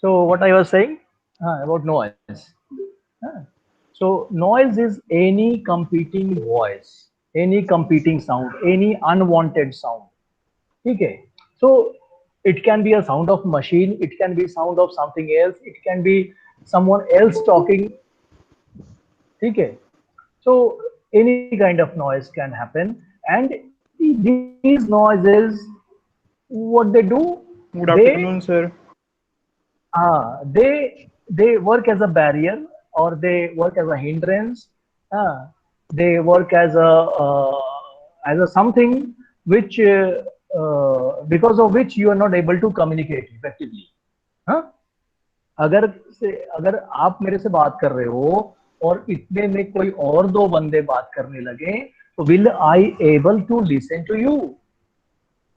So what I was saying about noise. Huh. So noise is any competing voice, any competing sound, any unwanted sound. Okay. So it can be a sound of machine, it can be sound of something else, it can be someone else talking. Okay. So any kind of noise can happen, and these noises, what they do, Good they afternoon, sir. they work as a barrier, or they work as a hindrance. uh, they work as a something which because of which you are not able to communicate effectively. हाँ? अगर अगर आप मेरे से बात कर रहे हो और इतने में कोई और दो बंदे बात करने लगे, तो will I able to listen to you?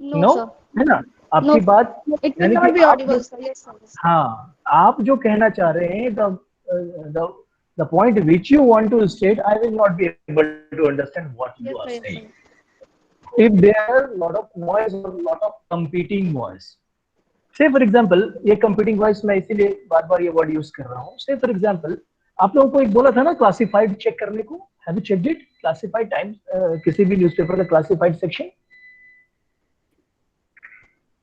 No, no, sir. है ना? No, आपकी बात, it will यानी कि not be आप जो, audible, sir. Yes, sir. Yes, sir. हाँ, आप जो कहना चाह रहे हैं, the the point which you want to state, I will not be able to understand what you are Yes, sir. Saying Yes, sir. if there are lot of noise or lot of competing voice. से for example, ये computing voice मैं इसीलिए बार बार ये word use कर रहा हूँ। से for example, आप लोगों को एक बोला था ना क्लासिफाइड चेक करने को, have you checked it? Classified times, किसी भी न्यूज़पेपर का क्लासिफाइड सेक्शन,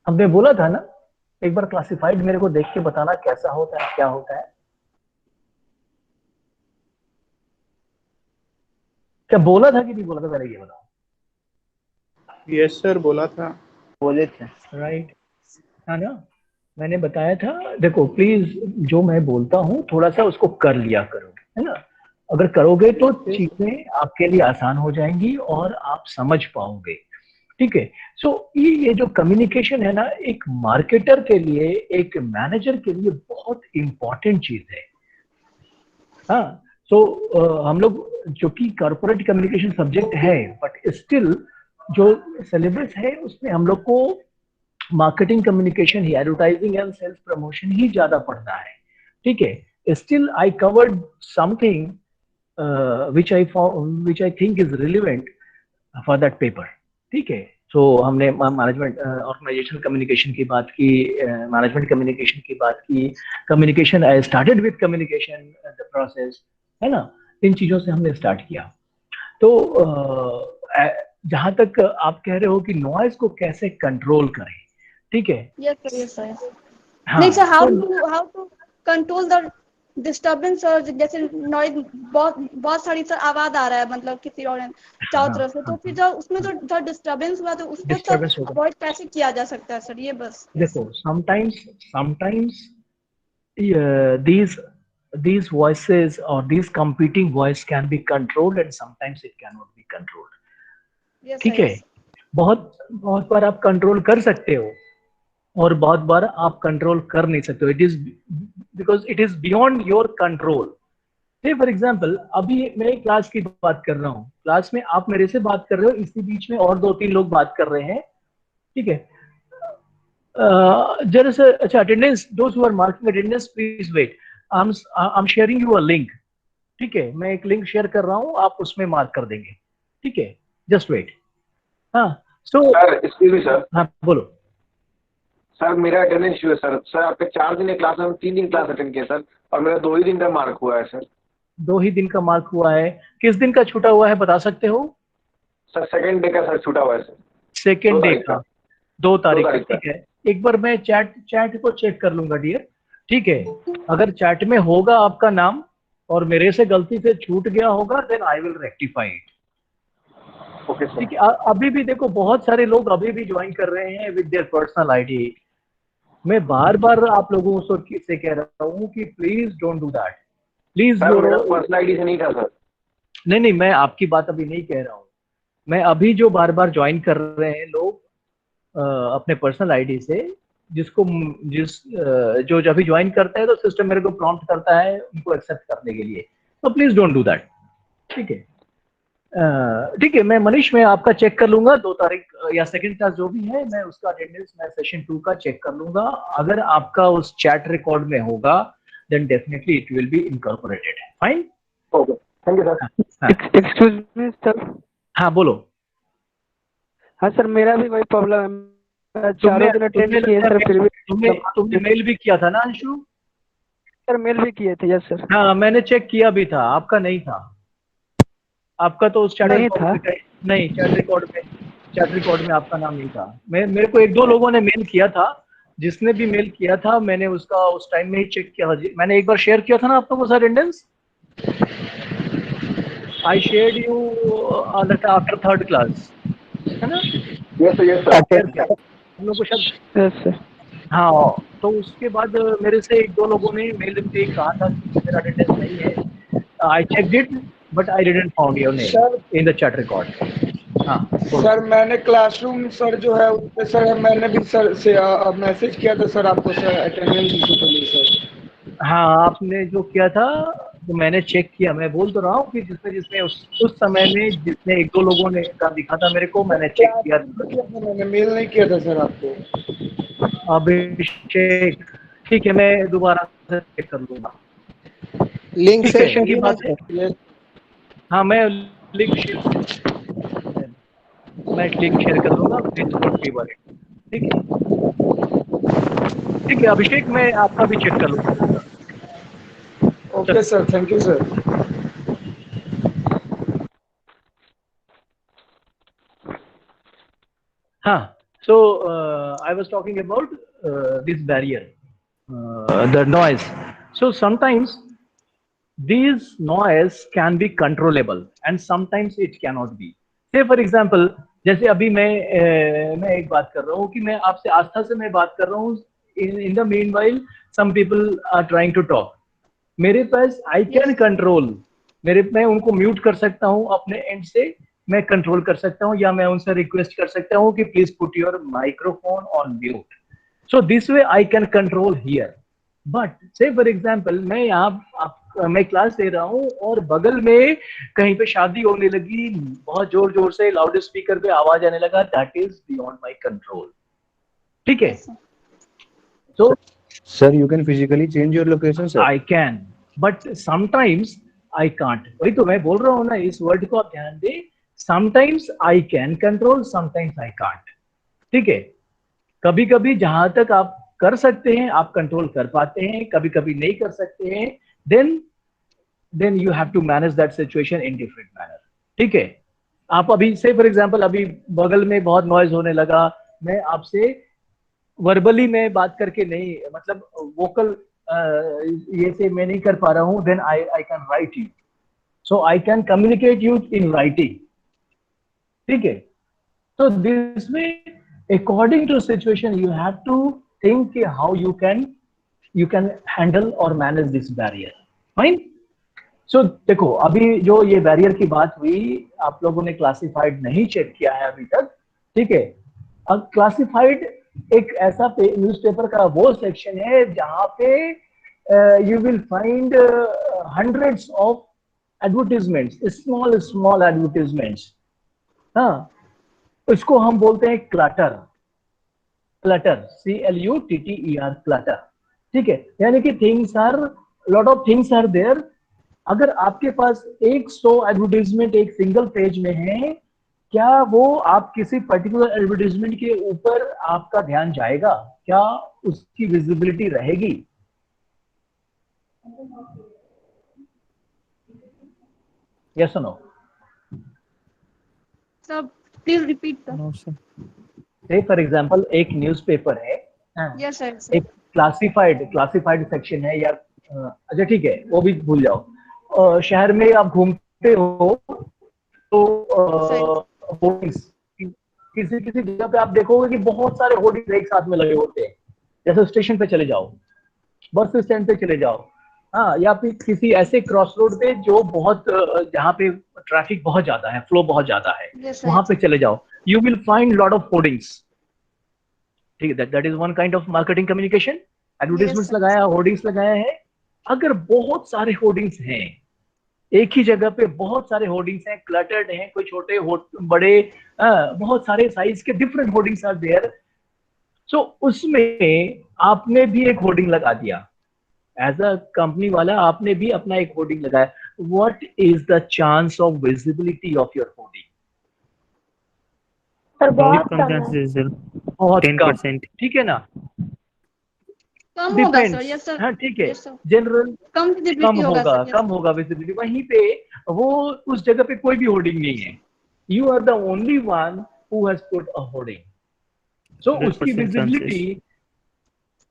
हमने बोला था ना, एक बार क्लासिफाइड मेरे को देख के बताना कैसा होता है, क्या होता है। क्या बोला था कि नहीं बोला था, पहले ये बताओ। यस सर, बोला था। बोले थे, राइट, है ना? मैंने बताया था, देखो प्लीज, जो मैं बोलता हूँ थोड़ा सा उसको कर लिया करो, है ना? अगर करोगे तो चीजें आपके लिए आसान हो जाएंगी और आप समझ पाओगे। ठीक है। सो ये जो कम्युनिकेशन है ना, एक मार्केटर के लिए, एक मैनेजर के लिए बहुत इंपॉर्टेंट चीज है। हाँ। सो हम लोग, जो कि कॉर्पोरेट कम्युनिकेशन सब्जेक्ट है, बट स्टिल जो सिलेबस है उसमें हम लोग को मार्केटिंग कम्युनिकेशन ही, एडवर्टाइजिंग एंड सेल्स प्रमोशन ही ज्यादा पड़ता है। ठीक है। Still I covered something which I think is relevant for that paper. ठीक है। सो हमने मैनेजमेंट ऑर्गेनाइजेशन कम्युनिकेशन की बात की, मैनेजमेंट कम्युनिकेशन की बात की, communication, I started with communication the process, है ना? इन चीजों से हमने स्टार्ट किया। तो जहां तक आप कह रहे हो कि नॉइज को कैसे कंट्रोल करें, ठीक है। Yes, sir. Yes, sir. हाँ, नहीं सर, तो how to control the disturbance, और जैसे नॉइज, बहुत सारी सर आवाज आ रहा है, मतलब किसी और चारों हाँ, तरफ से, तो हाँ, फिर जब उसमें जो डिस्टर्बेंस हुआ तो उसको सब डिस्टर्बेंस होगा। अवॉइड कैसे किया जा सकता है सर, ये बस। देखो, sometimes these voices or these competing voice can be controlled and sometimes it cannot be controlled। Yes sir. ठीक है। यस बहुत बहुत बार आप कंट्रोल कर सकते हो और बहुत बार आप कंट्रोल कर नहीं सकते हो। It is because it is beyond your control. से फॉर एग्जाम्पल, अभी मैं क्लास की बात कर रहा हूँ, क्लास में आप मेरे से बात कर रहे हो, इसी बीच में और दो तीन लोग बात कर रहे हैं। ठीक है। जरा सा, अच्छा, अटेंडेंस, दोस्त who are marking attendance please wait, I am sharing you a link. ठीक है, मैं एक लिंक शेयर कर रहा हूँ, आप उसमें मार्क कर देंगे। ठीक है, जस्ट वेट। हाँ। So sir, excuse me sir. हाँ, बोलो। सर, मेरा अटेंडेंस इशू है सर। सर, आपके 4 दिन क्लास में 3 दिन क्लास अटेंड किया सर, और मेरा 2 ही दिन का मार्क हुआ है सर। 2 ही दिन का मार्क हुआ है? किस दिन का छूटा हुआ है, बता सकते हो? सर, सेकंड डे का सर छूटा हुआ है सर। सेकेंड डे का, 2 तारीख का। तारीख का। ठीक है, एक बार मैं चैट को चेक कर लूंगा डियर। ठीक है, अगर चैट में होगा आपका नाम और मेरे से गलती से छूट गया होगा, then I will rectify it. Okay sir. ठीक है। अभी भी देखो, बहुत सारे लोग अभी भी ज्वाइन कर रहे हैं विद देयर पर्सनल आईडी। मैं बार बार आप लोगों से कह रहा हूँ कि please don't do that, please. Sir, मेरा पर्सनल आईडी से नहीं था सर। नहीं, मैं आपकी बात अभी नहीं कह रहा हूँ। मैं अभी जो बार बार ज्वाइन कर रहे हैं लोग अपने पर्सनल आईडी से, जो जब भी ज्वाइन करते हैं तो सिस्टम मेरे को प्रॉम्प्ट करता है उनको एक्सेप्ट करने के लिए, तो प्लीज डोंट डू दैट। ठीक है। ठीक है, मैं मनीष, मैं आपका चेक कर लूंगा 2 तारीख या सेकंड क्लास जो भी है, मैं उसका अटेंडेंस मैं सेशन 2 का चेक कर लूंगा। अगर आपका उस चैट रिकॉर्ड में होगा, then definitely it will be incorporated. Fine. Okay, thank you sir. Excuse me sir. हाँ, बोलो। हाँ सर, मेरा भी वही प्रॉब्लम है। चारों दिन अटेंड किए सर, फिर भी तुमने मेल भी किया था ना अंशु? सर मेल भी किए थे। Yes sir. हाँ मैंने चेक किया भी था, आपका नहीं था। आपका तो उस चैट नहीं रिकॉर्ड था। में नहीं, चैट रिकॉर्ड में आपका नाम नहीं था। मेरे को एक दो लोगों ने मेल किया था, जिसने भी मेल किया था मैंने उसका उस टाइम में ही चेक किया था। मैंने एक बार शेयर किया था ना आप लोगों को attendance, I shared you after third class, है ना? Yes sir. शेयर किया हम लोग को शायद। Yes sir. हाँ, तो उसके बाद मेरे से एक दो लोगों ने मेल पे कहा था कि मेरा अटेंडेंस नहीं है। I checked it but I didn't found your name sir in the chat record. हाँ बोलो। सर मैंने क्लासरूम सर जो है उस पे सर मैंने भी सर से मैसेज किया था सर आपको सर अटेंडेंस इशू के लिए सर। हाँ आपने जो किया था तो मैंने चेक किया। मैं बोल तो रहा हूँ कि जिसने जिसने उस समय में जिसने एक दो लोगों ने का दिखा था मेरे को, मैंने चेक किया था। मैंने मेल नहीं किया था सर आपको। अभिषेक, ठीक है मैं दोबारा से चेक कर लूंगा। लिंक ठीक शेयर है, ये करिए ना बात है। सर। हाँ मैं लिंक शेयर कर दूंगा, प्लीज डोंट बी वरीड। ठीक है, ठीक है अभिषेक, मैं आपका भी चेक कर लूंगा। Okay sir, thank you sir. हाँ, so I was talking about this barrier, the noise. So sometimes these noise can be controllable and sometimes it cannot be. Say for example, जैसे अभी मैं एक बात कर रहा हूँ कि मैं आपसे आस्था से मैं बात कर रहा हूँ, in the meanwhile some people are trying to talk. मेरे पास आई कैन कंट्रोल, मैं उनको म्यूट कर सकता हूँ अपने एंड से, मैं कंट्रोल कर सकता हूँ, या मैं उनसे रिक्वेस्ट कर सकता हूँ कि please put your microphone on mute. So this way I can control here. But से फॉर एग्जाम्पल मैं मैं क्लास दे रहा हूँ और बगल में कहीं पे शादी होने लगी, बहुत जोर जोर से लाउड स्पीकर पे आवाज आने लगा, that is beyond my control. ठीक है, तो Sir, you can physically change your location, sir. I can, but sometimes I can't. वही तो मैं बोल रहा हूँ ना, इस वर्ड को आप ध्यान दें। Sometimes I can control, sometimes I can't. ठीक है, कभी कभी जहां तक आप कर सकते हैं आप कंट्रोल कर पाते हैं, कभी कभी नहीं कर सकते हैं, then you have to manage that situation in different manner. ठीक है, आप अभी से फॉर एग्जाम्पल अभी बगल में बहुत नॉइज होने लगा, मैं आपसे वर्बली में बात करके नहीं, मतलब वोकल ये से मैं नहीं कर पा रहा हूँ, then I can write you, so I can communicate you in writing. ठीक है, तो दिस में according to situation you have to think how you can handle और manage this barrier. Fine. So देखो अभी जो ये बैरियर की बात हुई, आप लोगों ने क्लासिफाइड नहीं चेक किया है अभी तक। ठीक है, अब क्लासिफाइड एक ऐसा न्यूज़पेपर का वो सेक्शन है जहां पे you will find hundreds of advertisements, small advertisements. हाँ, इसको हम बोलते हैं क्लटर, CLUTTER, क्लटर। ठीक है, यानी कि lot of things are there. अगर आपके पास 100 एडवर्टीजमेंट एक सिंगल पेज में है, क्या वो आप किसी पर्टिकुलर एडवर्टीजमेंट के ऊपर आपका ध्यान जाएगा? क्या उसकी विजिबिलिटी रहेगी? यस और no? Sir please repeat the. No sir. Say for example एक न्यूज़पेपर है, यस सर। एक क्लासिफाइड सेक्शन है, या अच्छा ठीक है वो भी भूल जाओ। शहर में आप घूमते हो तो होर्डिंग्स, किसी जगह पे आप देखोगे कि बहुत सारे होर्डिंग्स एक साथ में लगे होते हैं। जैसे स्टेशन पे चले जाओ, बस स्टैंड पे चले जाओ, हाँ, या फिर किसी ऐसे क्रॉस रोड पे जो बहुत जहाँ पे ट्रैफिक बहुत ज्यादा है, फ्लो बहुत ज्यादा है, Yes, वहां पे चले जाओ, you will find lot of hoardings. ठीक है, that is one kind of marketing communication. Advertisements sir. लगाया, होर्डिंग्स लगाया है। अगर बहुत सारे होर्डिंग्स हैं एक ही जगह पे, बहुत सारे होर्डिंग्स हैं, क्लटर्ड हैं, कोई छोटे बड़े, बहुत सारे साइज के डिफरेंट होर्डिंग्स आर देयर। सो उसमें आपने भी एक होर्डिंग लगा दिया, एज अ कंपनी वाला आपने भी अपना एक होर्डिंग लगाया। What is the chance of visibility of your hoarding? Sir बहुत कम है। चांसेस सर, बहुत कम। 10%। ठीक है ना? कम होगा डिपेंड्स। सर। Yes sir. हाँ ठीक है, यस सर। जनरल कम कम विजिबिलिटी होगा होगा, सर। कम होगा विजिबिलिटी। वहीं पे वो उस जगह पे कोई भी होर्डिंग नहीं है, you are the only one who has put a hoarding, so उसकी 100% विजिबिलिटी चांसेस।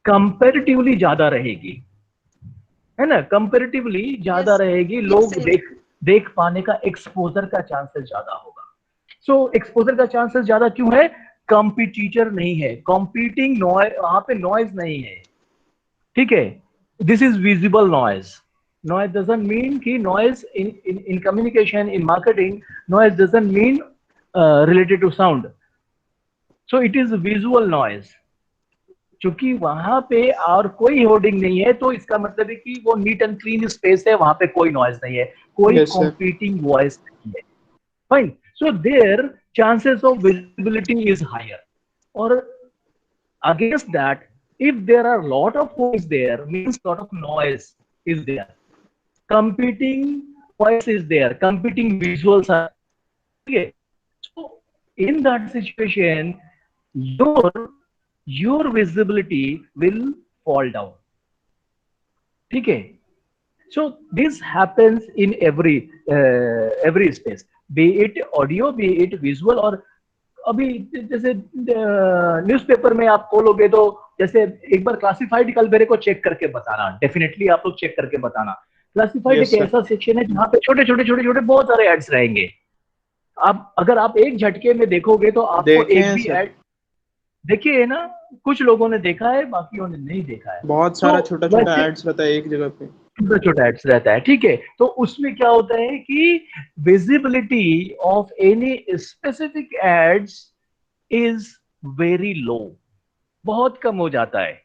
कंपैरेटिवली ज्यादा रहेगी, है ना, कंपैरेटिवली ज्यादा यस रहेगी, यस लोग सर। देख पाने का एक्सपोजर का चांसेस ज्यादा होगा। सो एक्सपोजर का चांसेस ज्यादा क्यों है? कॉम्पिटिटर नहीं है, कॉम्पीटिंग नॉइज, वहां पे नॉइज नहीं है, ठीक है। This is visible noise. Noise doesn't mean कि noise in communication, in marketing, noise doesn't mean related to sound, so it is visual noise. क्योंकि वहां पे और कोई होर्डिंग नहीं है, तो इसका मतलब है कि वो नीट एंड क्लीन स्पेस है, वहां पे कोई नॉइज नहीं है, कोई यस सर। कॉम्पीटिंग वॉइस नहीं है। Fine, so there chances of visibility is higher. और against that, if there are lot of voice there, means lot of noise is there, competing voice is there, competing visuals are okay. So in that situation, your visibility will fall down, ठीक है। so this happens in every space, be it audio, be it visual। और अभी जैसे newspaper में आप खोलोगे तो जैसे एक बार क्लासिफाइड कल मेरे को चेक करके बताना, डेफिनेटली आप लोग चेक करके बताना। क्लासिफाइड यस एक सर। ऐसा सेक्शन है जहाँ पे छोटे छोटे छोटे छोटे बहुत सारे एड्स रहेंगे। आप अगर आप एक झटके में देखोगे तो आपको देखे एक हैं भी सर, एड देखिए है ना, कुछ लोगों ने देखा है, बाकियों ने नहीं देखा है। बहुत तो सारा छोटा छोटा वैसे एड्स रहता है एक जगह पे। छोटा छोटा एड्स रहता है, ठीक है। तो उसमें क्या होता है कि visibility of any specific ads is very low, बहुत कम हो जाता है,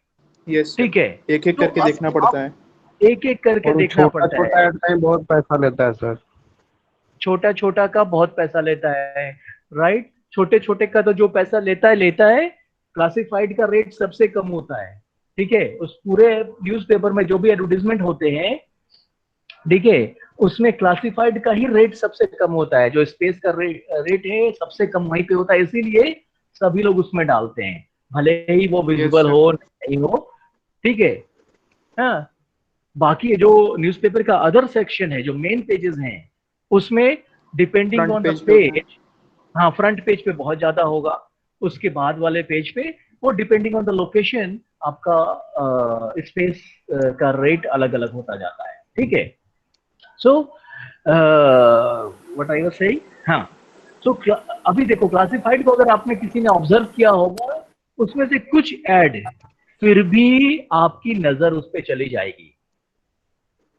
यस सर, ठीक है। एक एक तो करके देखना पड़ता है। एक एक करके और देखना छोटा पड़ता छोटा है, ऐड में बहुत पैसा लेता है सर। छोटा छोटा का बहुत पैसा लेता है, राइट। छोटे छोटे का तो जो पैसा लेता है, क्लासिफाइड का रेट सबसे कम होता है, ठीक है। उस पूरे न्यूज़पेपर में जो भी एडवर्टीजमेंट होते हैं, ठीक है, उसमें क्लासिफाइड का ही रेट सबसे कम होता है, जो स्पेस का रेट है सबसे कम वहीं पे होता है, इसीलिए सभी लोग उसमें डालते हैं, भले ही वो यस विजुअल सर। हो नहीं हो, ठीक है। हाँ, बाकी जो न्यूज़पेपर का अदर सेक्शन है, जो मेन पेजेस हैं, उसमें depending front on the page पे होता है। पेज, हाँ फ्रंट पेज पे बहुत ज्यादा होगा, उसके बाद वाले पेज पे वो डिपेंडिंग ऑन द लोकेशन आपका स्पेस का रेट अलग अलग होता जाता है, ठीक है। So what I was saying, हाँ। सो अभी देखो क्लासिफाइड को अगर आपने किसी ने ऑब्जर्व किया होगा, उसमें से कुछ ऐड फिर भी आपकी नजर उस पर चली जाएगी,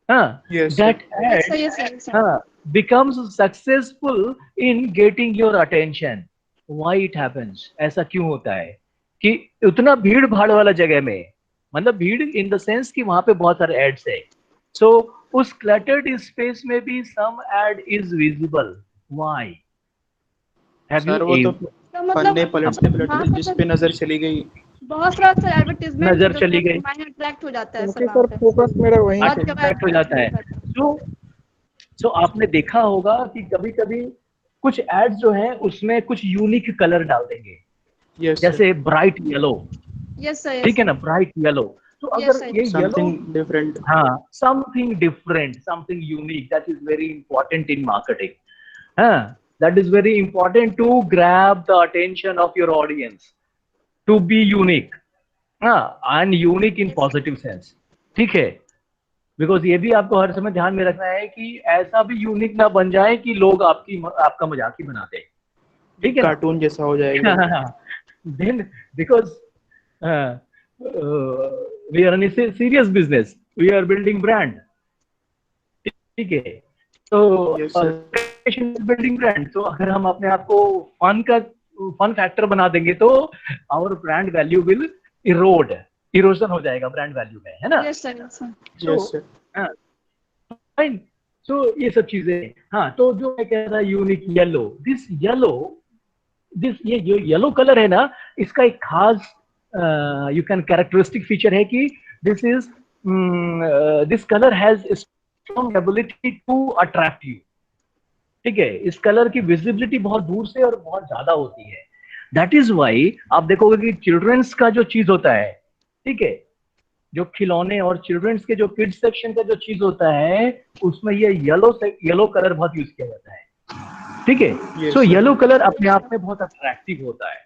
हाँ, yes that sir. Yes ad sir. Yes sir. हाँ becomes successful in getting your attention। why it happens, ऐसा क्यों होता है कि उतना भीड़ भाड़ वाला जगह में, मतलब भीड़ इन द सेंस कि वहां पे बहुत सारे एड्स है, सो उस क्लटर्ड स्पेस में भी some ad is visible. why have you sir वो तो तो मतलब पन्ने पलटते हाँ पलटते जिस पे नजर चली गई। बहुत सारा सर एडवर्टीजमेंट नजर चली गई, माइंड अट्रैक्ट हो जाता है सर क्योंकि वहाँ सर पे, फोकस मेरा वहीं बहुत पे जगह अट्रैक्ट हो जाता है। सो आपने देखा होगा कि कभी कभी कुछ एड्स जो हैं उसमें कुछ यूनिक कलर डाल देंगे, यस सर। जैसे ब्राइट येलो, यस सर। ठीक है ना, ब्राइट येलो। तो यस अगर सर। ये येलो, समथिंग डिफरेंट। हाँ, something different, something unique, that is very important in marketing, हाँ, that is very important to grab the attention of your audience, to be unique, हाँ, and unique in positive sense, ठीक है। Because ये भी आपको हर समय ध्यान में रखना है कि ऐसा भी यूनिक ना बन जाए कि लोग आपका मजाक ही बना दें, ठीक है ना। कार्टून जैसा हो जाएगा। then because we are in a serious business, we are building brand, ठीक है। तो यस सर। बिल्डिंग ब्रांड, तो अगर हम अपने आप को फन फैक्टर बना देंगे तो our brand value will erosion हो जाएगा ब्रांड वैल्यू में, है ना। Yes sir. Yes sir. Yes sir. Fine, so ये सब चीजें, हाँ। तो जो मैं कह रहा यूनिक येलो, ये जो येलो कलर है ना, इसका एक खास यू कैन कैरेक्टरिस्टिक फीचर है कि this colour has strong ability to attract you, ठीक है। इस कलर की विजिबिलिटी बहुत दूर से और बहुत ज्यादा होती है। दैट इज वाई आप देखोगे कि चिल्ड्रंस का जो चीज होता है, ठीक है, जो खिलौने और चिल्ड्रंस के जो किड्स सेक्शन का जो चीज होता है उसमें ये येलो कलर बहुत यूज किया जाता है, ठीक है। Yes, सो sir. येलो कलर अपने आप में बहुत अट्रैक्टिव होता है,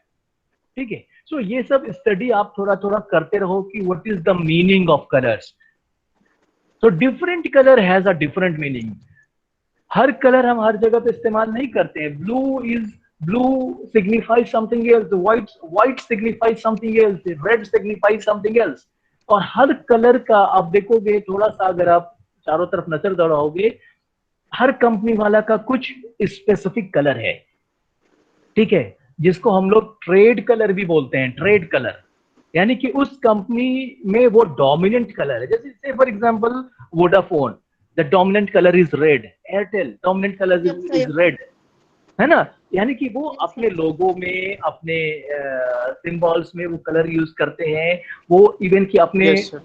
ठीक है। सो ये सब स्टडी आप थोड़ा थोड़ा करते रहो कि what is the meaning of colours. तो different colour has a different meaning. हर कलर हम हर जगह पे इस्तेमाल नहीं करते हैं। Blue signifies something else, white signifies something else, red signifies something else. और हर कलर का आप देखोगे, थोड़ा सा अगर आप चारों तरफ नजर दौड़ाओगे, हर कंपनी वाला का कुछ स्पेसिफिक कलर है, ठीक है, जिसको हम लोग ट्रेड कलर भी बोलते हैं। ट्रेड कलर यानी कि उस कंपनी में वो डोमिनेंट कलर है। जैसे for example Vodafone, the dominant colour is red. Airtel dominant colour is red, है ना। यानी कि वो अपने लोगो में, अपने सिंबल्स में वो कलर यूज करते हैं। वो इवन कि अपने Yes, sir.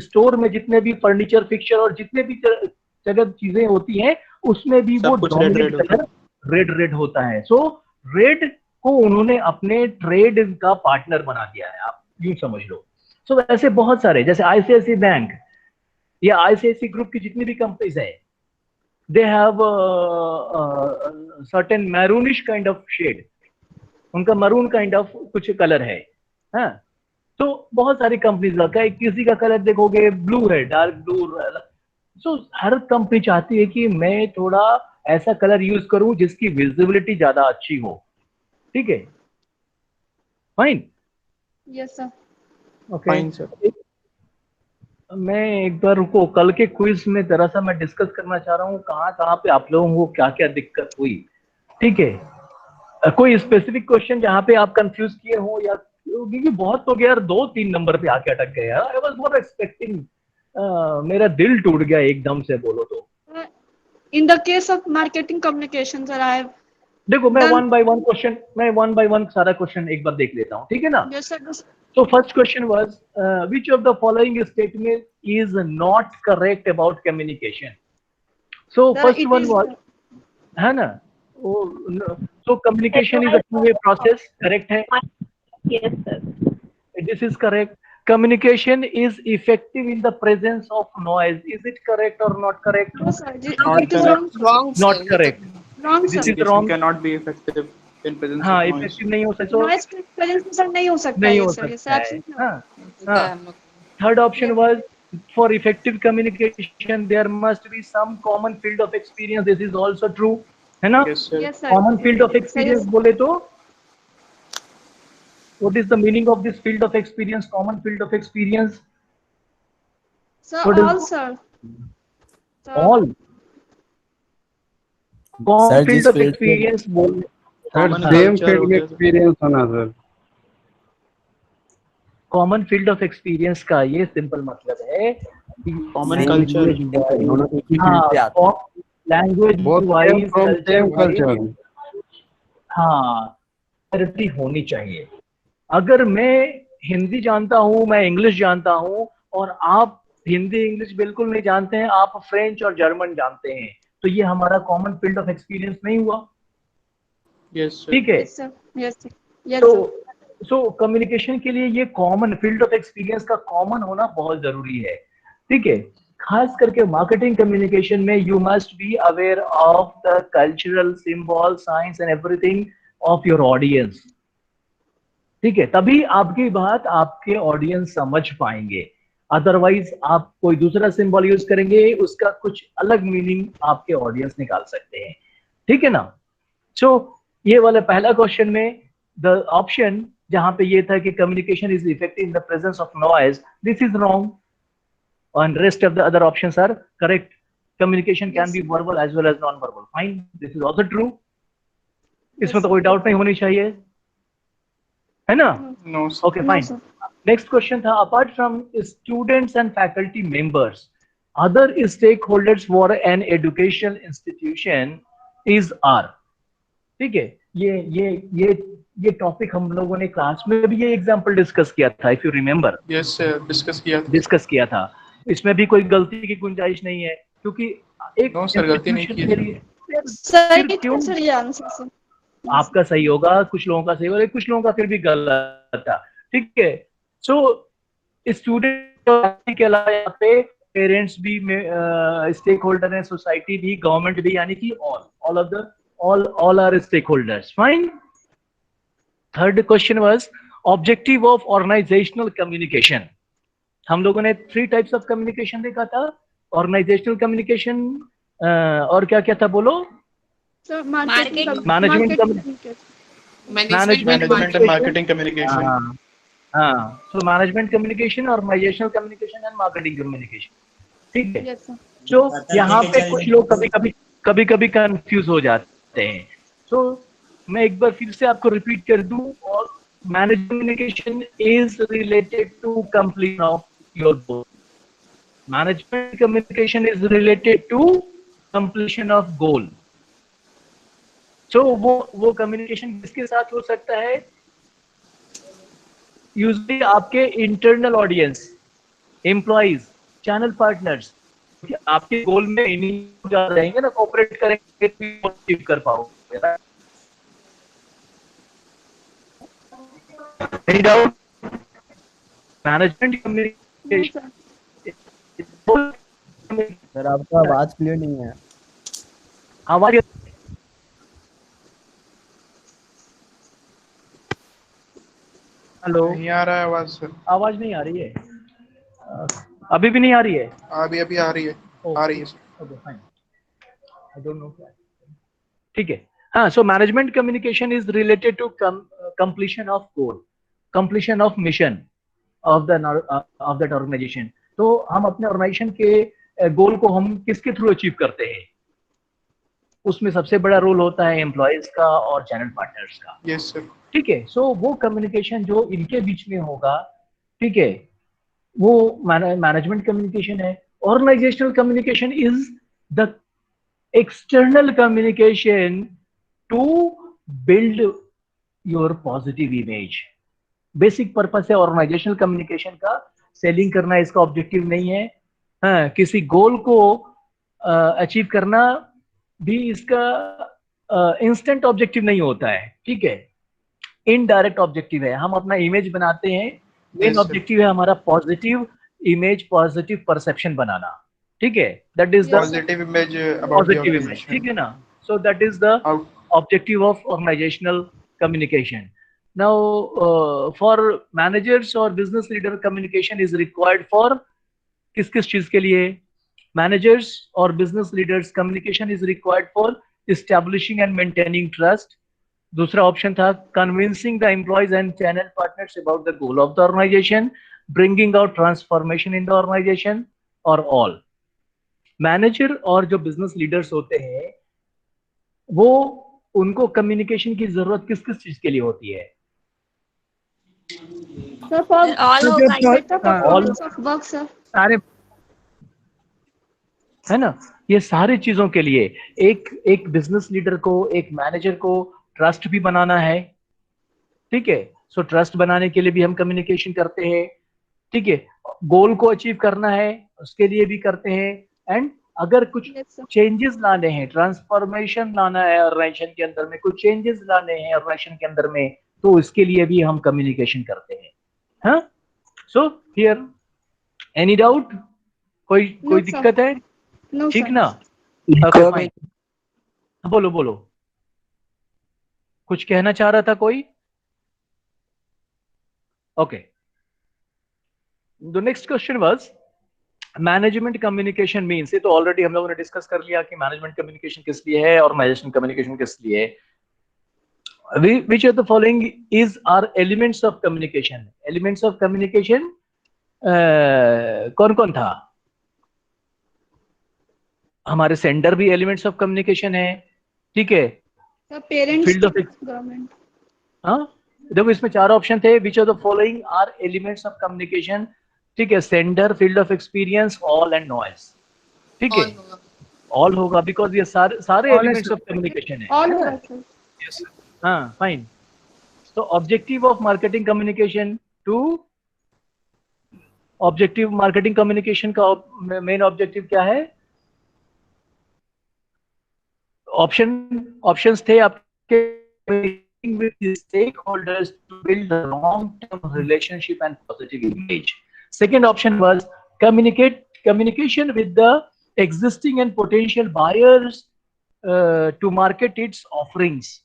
स्टोर में जितने भी फर्नीचर फिक्सचर और जितने भी जगह चीजें होती हैं उसमें भी वो सब कुछ डोमिनेंट red कलर रेड होता है। सो रेड को उन्होंने अपने ट्रेड का पार्टनर बना दिया है, आप यूं समझ लो। सो ऐसे बहुत सारे, जैसे आईसीआईसी बैंक या आईसीआईसी ग्रुप की जितनी भी कंपनीज है, they have certain maroonish kind of shade, उनका मरून काइंड ऑफ कुछ कलर है, हाँ। तो बहुत सारी कंपनीज का किसी का कलर देखोगे ब्लू है, डार्क ब्लू। सो हर कंपनी चाहती है कि मैं थोड़ा ऐसा कलर यूज करूं जिसकी विजिबिलिटी ज्यादा अच्छी हो, ठीक है। Fine, yes sir. Okay. Fine, sir. मैं एक बार रुको, कल के क्विज में जरा सा मैं डिस्कस करना चाह रहा हूँ कहाँ पे आप लोगों को क्या क्या दिक्कत हुई, ठीक है। कोई स्पेसिफिक क्वेश्चन जहाँ पे आप कंफ्यूज किए हो, या क्योंकि बहुत लोग यार 2-3 नंबर पे आके अटक गए यार। आई वाज नॉट एक्सपेक्टिंग, मेरा दिल टूट गया एकदम से बोलो तो। In the case of marketing communication sir, I have देखो मैं Done. वन बाय वन सारा क्वेश्चन एक बार देख लेता हूँ, ठीक है ना। Yes sir. So first question was, which of the following statement is not correct about communication? So first one was, है ना, so communication is a two-way process, correct है? Yes, sir. This is correct. Communication is effective in the presence of noise. Is it correct or not correct? No sir, it Not is wrong. Wrong, sir. Not correct. Wrong This sir। is wrong. Cannot be effective in presence हाँ, of noise. effective नहीं हो सकता। So noise के presence में sir नहीं हो सकता नहीं ये हो सर, ये सकता है, absolutely not। हाँ, हाँ। Third option was, for effective communication there must be some common field of experience. This is also true, है ना? Yes, sir. Yes sir। Common field of experience बोले तो what is the meaning of this field of experience? Common field of experience? Sir, What is- all sir। Sir, All. Common Sir, field जिस of field experience बोल, sir Common same culture field हो में गया, sir. Experience होना sir. common field of experience का ये simple मतलब है कि Common culture. Language both wise, from same culture. हाँ, clarity होनी चाहिए। अगर मैं हिंदी जानता हूँ, मैं इंग्लिश जानता हूँ, और आप हिंदी इंग्लिश बिल्कुल नहीं जानते हैं, आप फ्रेंच और जर्मन जानते हैं, तो ये हमारा कॉमन फील्ड ऑफ एक्सपीरियंस नहीं हुआ, Yes, sir. ठीक है। yes sir, yes sir, yes sir। So communication के लिए ये कॉमन फील्ड ऑफ एक्सपीरियंस का कॉमन होना बहुत जरूरी है, ठीक है। खास करके मार्केटिंग कम्युनिकेशन में you must be aware of the cultural symbol, science and everything of your audience, ठीक है। तभी आपकी बात आपके ऑडियंस समझ पाएंगे। अदरवाइज आप कोई दूसरा सिंबल यूज करेंगे, उसका कुछ अलग मीनिंग आपके ऑडियंस निकाल सकते हैं, ठीक है ना। सो ये वाला पहला क्वेश्चन में द ऑप्शन जहां पे ये था कि communication is effective in the presence of noise, this is wrong, and rest of the other options are correct. Communication can be verbal as well as non-verbal. Fine, this is also true. इसमें तो कोई doubt नहीं होनी चाहिए, है ना। No, sir. Okay, No, fine. sir। Next question था, apart from students and faculty members, other stakeholders for an educational institution is are, ठीक है। ये टॉपिक हम लोगों ने क्लास में भी ये एग्जांपल डिस्कस किया था, if you remember. Yes, sir. Discuss किया था। इसमें भी कोई गलती की गुंजाइश नहीं है, क्योंकि एक No, sir, गलती नहीं institution की के है। लिए सही क्यों? सर ये आंसर सर। आपका सही होगा, कुछ लोगों का सही होगा, कुछ लोगों का फिर भी गलत था, ठीक है। सो स्टूडेंट के अलावा यहाँ पे पेरेंट्स भी स्टेक होल्डर है, सोसाइटी भी, गवर्नमेंट भी, यानी कि all are stakeholders. Fine. Third question was objective of organizational communication. हम लोगों ने 3 types of communication देखा था, organizational communication और क्या क्या था बोलो? Sir Management and marketing communication. हाँ, so management communication, organizational communication and marketing communication. ठीक है. Yes sir. तो यहाँ पे कुछ लोग कभी-कभी कंफ्यूज हो जाते हैं. तो मैं एक बार फिर से आपको रिपीट कर दूं, और management communication is related to completion of your goal. Management communication is related to completion of goal. So वो कम्युनिकेशन किसके साथ हो सकता है? यूजुअली आपके internal audience, employees, channel partners, आपके गोल में इन्हीं रहेंगे ना, कोऑपरेट करेंगे तो अचीव कर पाओगे. Any doubt? Management communication. Sir आपका आवाज क्लियर नहीं है. आवाज हेलो, नहीं आ रहा है आवाज सर. आवाज नहीं आ रही है. अभी भी नहीं आ रही है. अभी आ रही है. आ रही है sir. Okay fine. I don't know. ठीक है. हाँ, so management communication is related to completion of goal, completion of mission of that organization. तो हम अपने ऑर्गेनाइजेशन के गोल को हम किसके थ्रू अचीव करते हैं? उसमें सबसे बड़ा रोल होता है एम्प्लॉयज का और चैनल पार्टनर्स का. Yes sir. ठीक है. सो वो कम्युनिकेशन जो इनके बीच में होगा, ठीक है, वो मैनेजमेंट कम्युनिकेशन है. Organizational communication is the external communication to build your positive image. Basic purpose है ऑर्गेनाइजेशनल कम्युनिकेशन का, सेलिंग करना इसका ऑब्जेक्टिव नहीं है. हाँ, किसी गोल को अचीव करना भी इसका इंस्टेंट ऑब्जेक्टिव नहीं होता है. ठीक है, इनडायरेक्ट ऑब्जेक्टिव है. हम अपना इमेज बनाते हैं, मेन ऑब्जेक्टिव है हमारा पॉजिटिव इमेज, पॉजिटिव परसेप्शन बनाना. ठीक है, that is the positive image about the organization. ठीक है ना. So that is the objective of organizational communication. Now for managers or business leader, communication is required for किस चीज के लिए? Managers or business leaders, communication is required for establishing and maintaining trust. दूसरा option था convincing the employees and channel partners about the goal of the organization, bringing out transformation in the organization, or all. Manager और जो business leaders होते हैं, वो उनको communication की जरूरत किस चीज के लिए होती है? सारे है ना, ये सारे चीजों के लिए. एक बिजनेस लीडर को, एक मैनेजर को ट्रस्ट भी बनाना है. ठीक है. सो ट्रस्ट बनाने के लिए भी हम कम्युनिकेशन करते हैं. ठीक है. गोल को अचीव करना है, उसके लिए भी करते हैं. एंड अगर कुछ चेंजेस लाने हैं, ट्रांसफॉर्मेशन लाना है ऑर्गेनाइजेशन के अंदर में, कुछ चेंजेस लाने हैं ऑर्गेनाइजेशन के अंदर में, तो इसके लिए भी हम कम्युनिकेशन करते हैं. हाँ, सो हियर एनी डाउट? कोई दिक्कत है? ठीक ना. बोलो कुछ कहना चाह रहा था कोई? Okay. The next question was management communication means. ये तो ऑलरेडी हम लोगों ने डिस्कस कर लिया कि मैनेजमेंट कम्युनिकेशन किस लिए है, ऑर्गेनाइजेशन कम्युनिकेशन किस लिए है. Which of the following is are elements of communication? Elements of communication कौन था? हमारे सेंडर भी एलिमेंट्स ऑफ कम्युनिकेशन है. ठीक है. Field of government. हाँ, देखो इसमें 4 ऑप्शन थे. Which of the following are elements of communication? ठीक है. Sender, field of experience, all and noise. ठीक है, ऑल होगा बिकॉज ये सारे एलिमेंट्स ऑफ कम्युनिकेशन है. ऑल होगा. यस. हाँ, फाइन. तो objective of marketing communication to objective marketing communication का मेन ऑब्जेक्टिव क्या है? ऑप्शंस थे आपके. with the stakeholders to build a long-term relationship and positive image. Second option was communication with the existing and potential buyers to market its offerings.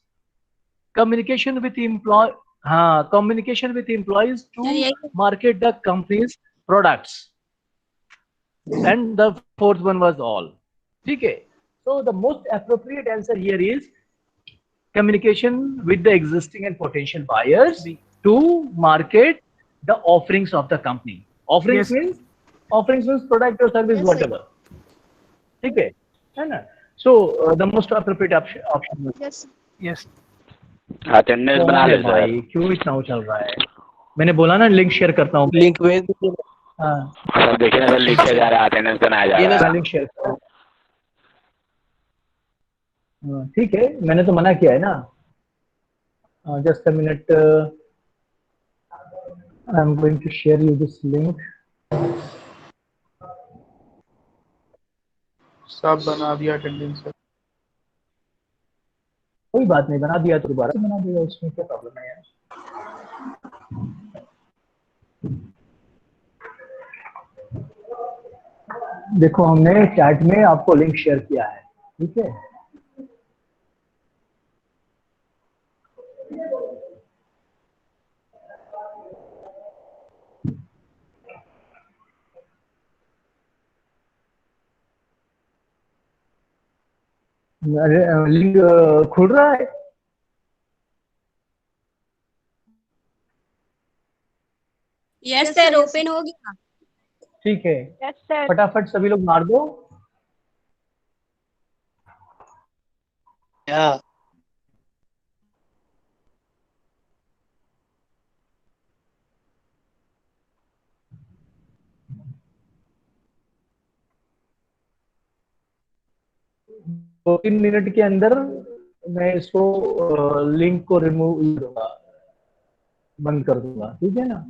Communication with employees to market the company's products. And the fourth one was all. Okay. So the most appropriate answer here is communication with the existing and potential buyers to market the offerings of the company. Offerings means product or service, Yes, whatever. Okay. है ना? So the most appropriate option. Yes. Yes. Attendance बना ले भाई क्यों इतना उछल रहा है? मैंने बोला ना लिंक शेयर करता हूँ. लिंक भेज दीजिए। हाँ. सर देखिए ना सर लिख के जा रहा है अटेंडेंस बनाया जा रहा है लिंक शेयर करो. ठीक है मैंने तो मना किया है ना. Just a minute. I am going to share you this link. सब बना दिया अटेंडेंस सर. कोई बात नहीं बना दिया तो दोबारा से बना दिया उसमें क्या प्रॉब्लम है यार. देखो हमने चैट में आपको लिंक शेयर किया है. ठीक है. लिंक खुल रहा है. यस सर ओपन हो गया. ठीक है. Yes sir. फटाफट सभी लोग मार दो. या 2-3 मिनट के अंदर मैं इसको लिंक को रिमूव दूंगा, बंद कर दूंगा. ठीक है ना.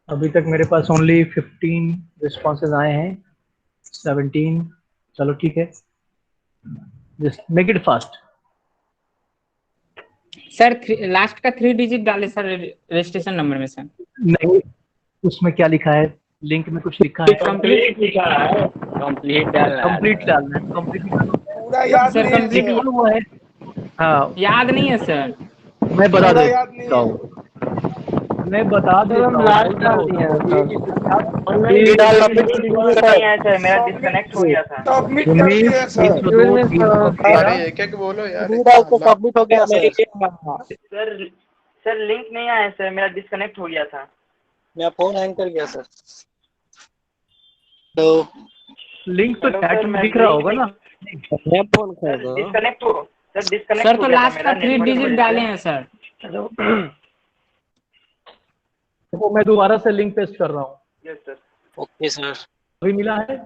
अभी तक मेरे पास ओनली 15 रिस्पॉन्सेज आए हैं. 17. चलो ठीक है. Just make it fast. Sir last का 3 डिजिट डाले सर रजिस्ट्रेशन नंबर में सर. नहीं उसमें क्या लिखा है? लिंक में कुछ लिखा है? कंप्लीट लिखा है. कंप्लीट डालना है. कंप्लीट पूरा याद सर. कंप्लीट हुआ है. हाँ याद नहीं है सर. मैं बता देता हूँ. मैं बता देता हूँ. मेरा डिस्कनेक्ट हो गया था. सबमिट कर दिया सर. अरे एक बोलो यार. सबमिट हो गया सर. सर लिंक नहीं आया सर, मेरा डिस्कनेक्ट हो गया था. मेरा फोन हैंग कर गया सर. तो लिंक तो चैट में दिख रहा होगा ना. मैं फोन कर दो. डिस्कनेक्ट हो सर. डिस्कनेक्ट सर तो लास्ट का 3 डिजिट डाले हैं सर. तो मैं दोबारा से लिंक पेस्ट कर रहा हूँ. Yes sir. Okay sir. अभी मिला है.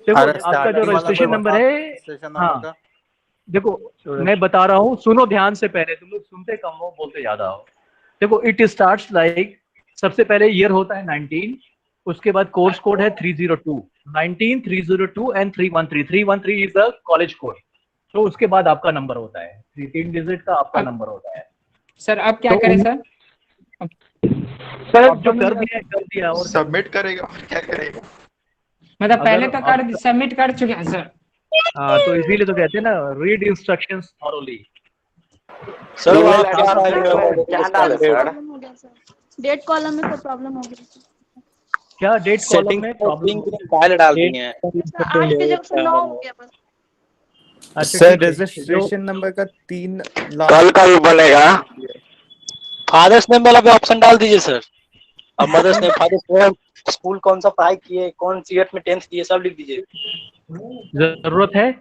देखो आपका जो रजिस्ट्रेशन नंबर है. हाँ देखो मैं बता रहा हूँ, सुनो ध्यान से. पहले तुम लोग सुनते कम हो, बोलते ज्यादा हो. देखो इट स्टार्ट्स लाइक, सबसे पहले ईयर होता है 19. उसके बाद कोर्स कोड है 302. 19, 302 and 313. 313 is the college code. तो उसके बाद आपका नंबर होता है. 3 डिजिट का आपका नंबर होता है. सर अब क्या करें सर? सर जो कर दिया और सबमिट करेगा और क्या करेगा? मतलब पहले तो कर सबमिट कर चुके हैं सर. हाँ तो इसीलिए तो कहते हैं ना, रीड इंस्ट्रक्शंस थॉरोली. सर क्या डाले सर? डेट कॉलम में तो प्रॉब्लम हो गई. क्या डेट कॉलम में प्रॉब्लम? फाइल डाल दी है. 8 के जगह से 9 हो गया बस. सर रजिस्ट्रेशन नंबर का 3 कल बनेगा. फादर्स नेम वाला भी ऑप्शन डाल दीजिए सर. अब mother's name, father's name, school कौन सा पढ़ाई किए, कौन सी ईयर में 10th किए, सब लिख दीजिए. जरूरत है.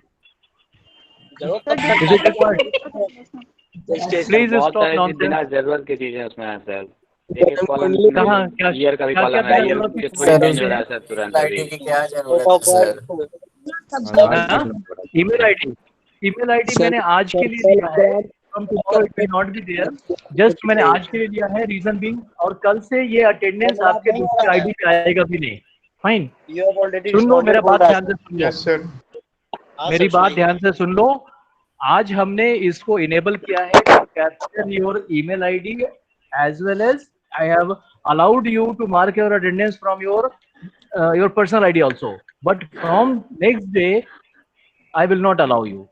Please stop nonsense. बिना जरूरत की चीजें उसमें है सर. कहाँ क्या ईयर का भी कॉलम है. ईयर चेंज हो रहा है सर तुरंत अभी. क्या जरूरत है सर? ईमेल आईडी मैंने आज के लिए दिया है. From tomorrow it will not be there, just मैंने आज के लिए लिया है, रीजन बीइंग, और कल से ये अटेंडेंस आपके दूसरे आईडी पे आएगा भी नहीं। फाइन, सुन लो मेरा बात ध्यान से सुन लो। Yes sir. मेरी बात ध्यान से सुन लो। आज हमने इसको इनेबल किया है to capture your email ID as well as I have allowed you to mark your attendance from your personal ID also, but from next day I will not allow you।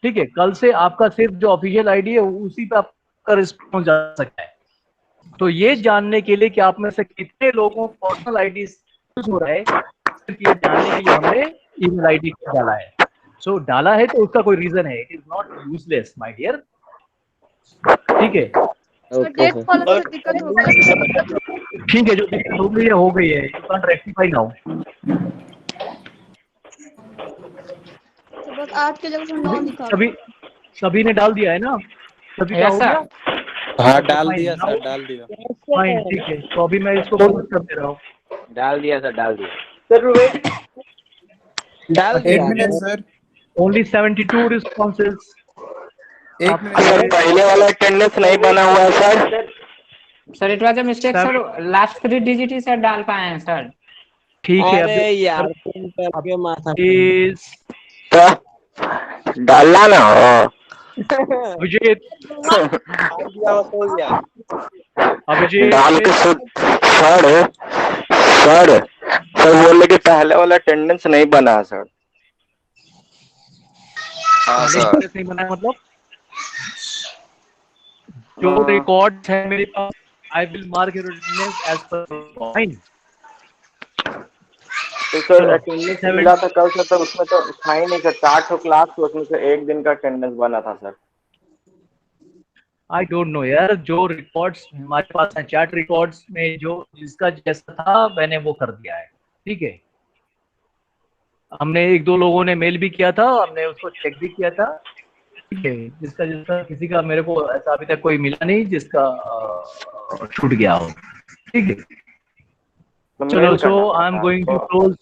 ठीक है, कल से आपका सिर्फ जो official ID है उसी पे आपका रिस्पॉन्स जा सकता है। तो ये जानने के लिए कि आप में से कितने लोगों को पर्सनल आईडी यूज हो रहा है, सिर्फ ये जानने के लिए हमने ईमेल आईडी डाला है। सो डाला है तो उसका कोई रीजन है, it is not useless my dear. ठीक है, डेट फॉलो से दिक्कत हो गई। ठीक है, जो दिक्कत हो गई है, यू कैन रेक्टिफाई नाउ। तो बस 8 के जगह 9 लिखा। सभी ने डाल दिया है ना? सभी का हो गया? हाँ डाल दिया सर, डाल दिया। फाइन, ठीक है, तो अभी मैं इसको पोस्ट कर दे रहा हूँ। डाल दिया सर, डाल दिया डाल दिया सर। Only 72 responses. एक मिनट, पहले वाला अटेंडेंस नहीं बना हुआ है sir. Sir it was a mistake sir, last 3 digit he sir डाल पाए हैं सर। ठीक है, अरे यार करके माथा प्लीज डालना ना अभिजीत, अभिजीत डाल के सर बोले कि पहले वाला अटेंडेंस नहीं बना सर। हाँ सर। नहीं बना मतलब जो रिकॉर्ड्स है मेरे पास, I will mark your attendance as per fine. तो सर अटेंडेंस मिला था कल से, तो उसमें तो था ही नहीं सर। 4 क्लास तो उसमें से एक दिन का अटेंडेंस बना था सर। आई डोंट नो यार, जो रिकॉर्ड्स हमारे पास है चैट रिकॉर्ड्स में जो जिसका जैसा था मैंने वो कर दिया है। ठीक है, हमने 1-2 लोगों ने मेल भी किया था, हमने उसको चेक भी किया था। ठीक है, जिसका किसी का मेरे को ऐसा अभी तक कोई मिला नहीं जिसका छूट गया हो। ठीक है, चलो, so I am going to close.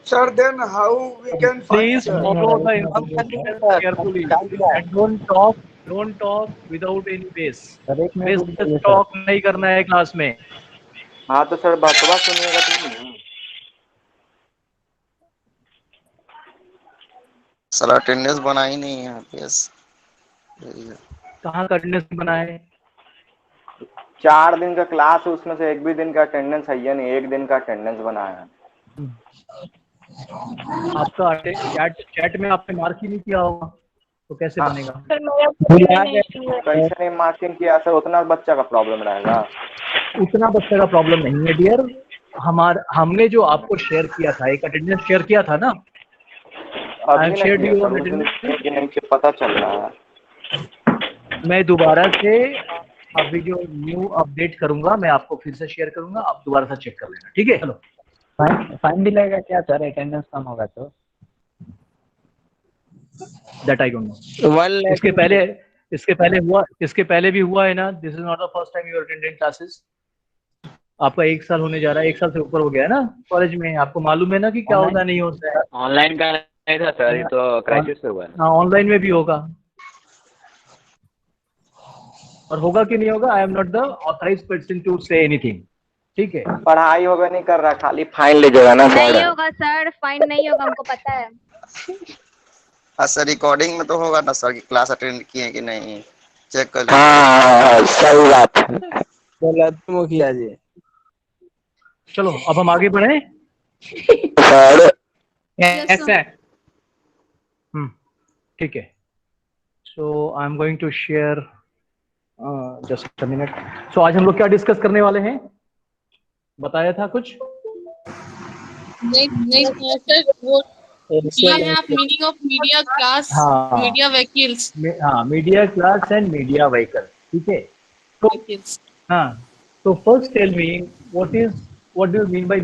Sir, then how we can find? Please follow the instructions carefully and don't talk without any base। Base talk नहीं करना है क्लास में। हाँ तो सर बकवा सुनिएगा तो सर अटेंडेंस बना ही नहीं है यहाँ पे। कहाँ का अटेंडेंस बना है? 4 दिन का क्लास है, उसमें से एक भी दिन का अटेंडेंस है या नहीं, एक दिन का अटेंडेंस बना है। आपका चैट में आपने मार्क ही नहीं किया होगा तो कैसे बनेगा? कैसे नहीं मार्किंग किया सर? उतना बच्चा का प्रॉब्लम रहेगा? उतना बच्चे का प्रॉब्लम नहीं है डियर। हमने जो आपको शेयर किया था, एक अटेंडेंस शेयर किया था ना, पता चल रहा है। मैं दोबारा से अभी जो न्यू अपडेट करूंगा मैं आपको फिर से शेयर करूंगा, आप दोबारा से चेक कर लेना। ठीक है, चलो। फाइन भी लगेगा क्या सर अटेंडेंस कम होगा तो? That I don't know. इसके पहले भी हुआ है ना। This is not the first time you are attending classes. आपका 1 साल होने जा रहा है, 1 साल से ऊपर हो गया है ना कॉलेज में। आपको मालूम है ना कि क्या होता नहीं होता है। ऑनलाइन का नहीं था सर, ये तो क्राइसिस हुआ है। हाँ, ऑनलाइन में भी होगा और होगा कि नहीं होगा, I am not the authorised person to say anything. ठीक है, पढ़ाई होगा नहीं कर रहा, खाली फाइन ले जाएगा ना सर। नहीं होगा सर, फाइन नहीं होगा, हमको पता है। हाँ सर, रिकॉर्डिंग में तो होगा ना सर कि क्लास अटेंड किए कि नहीं, चेक कर हाँ सही बात है। बोला मुखिया जी। चलो अब हम आगे बढ़े सर। Yes sir. ठीक है, so I am going to share just a minute. So आज हम लोग क्या डिस्कस करने वाले हैं? बताया था कुछ? नहीं सर, वो आप meaning of media class, media vehicles. हाँ, media class and media vehicle. ठीक है, तो हाँ, तो first tell me what do you mean by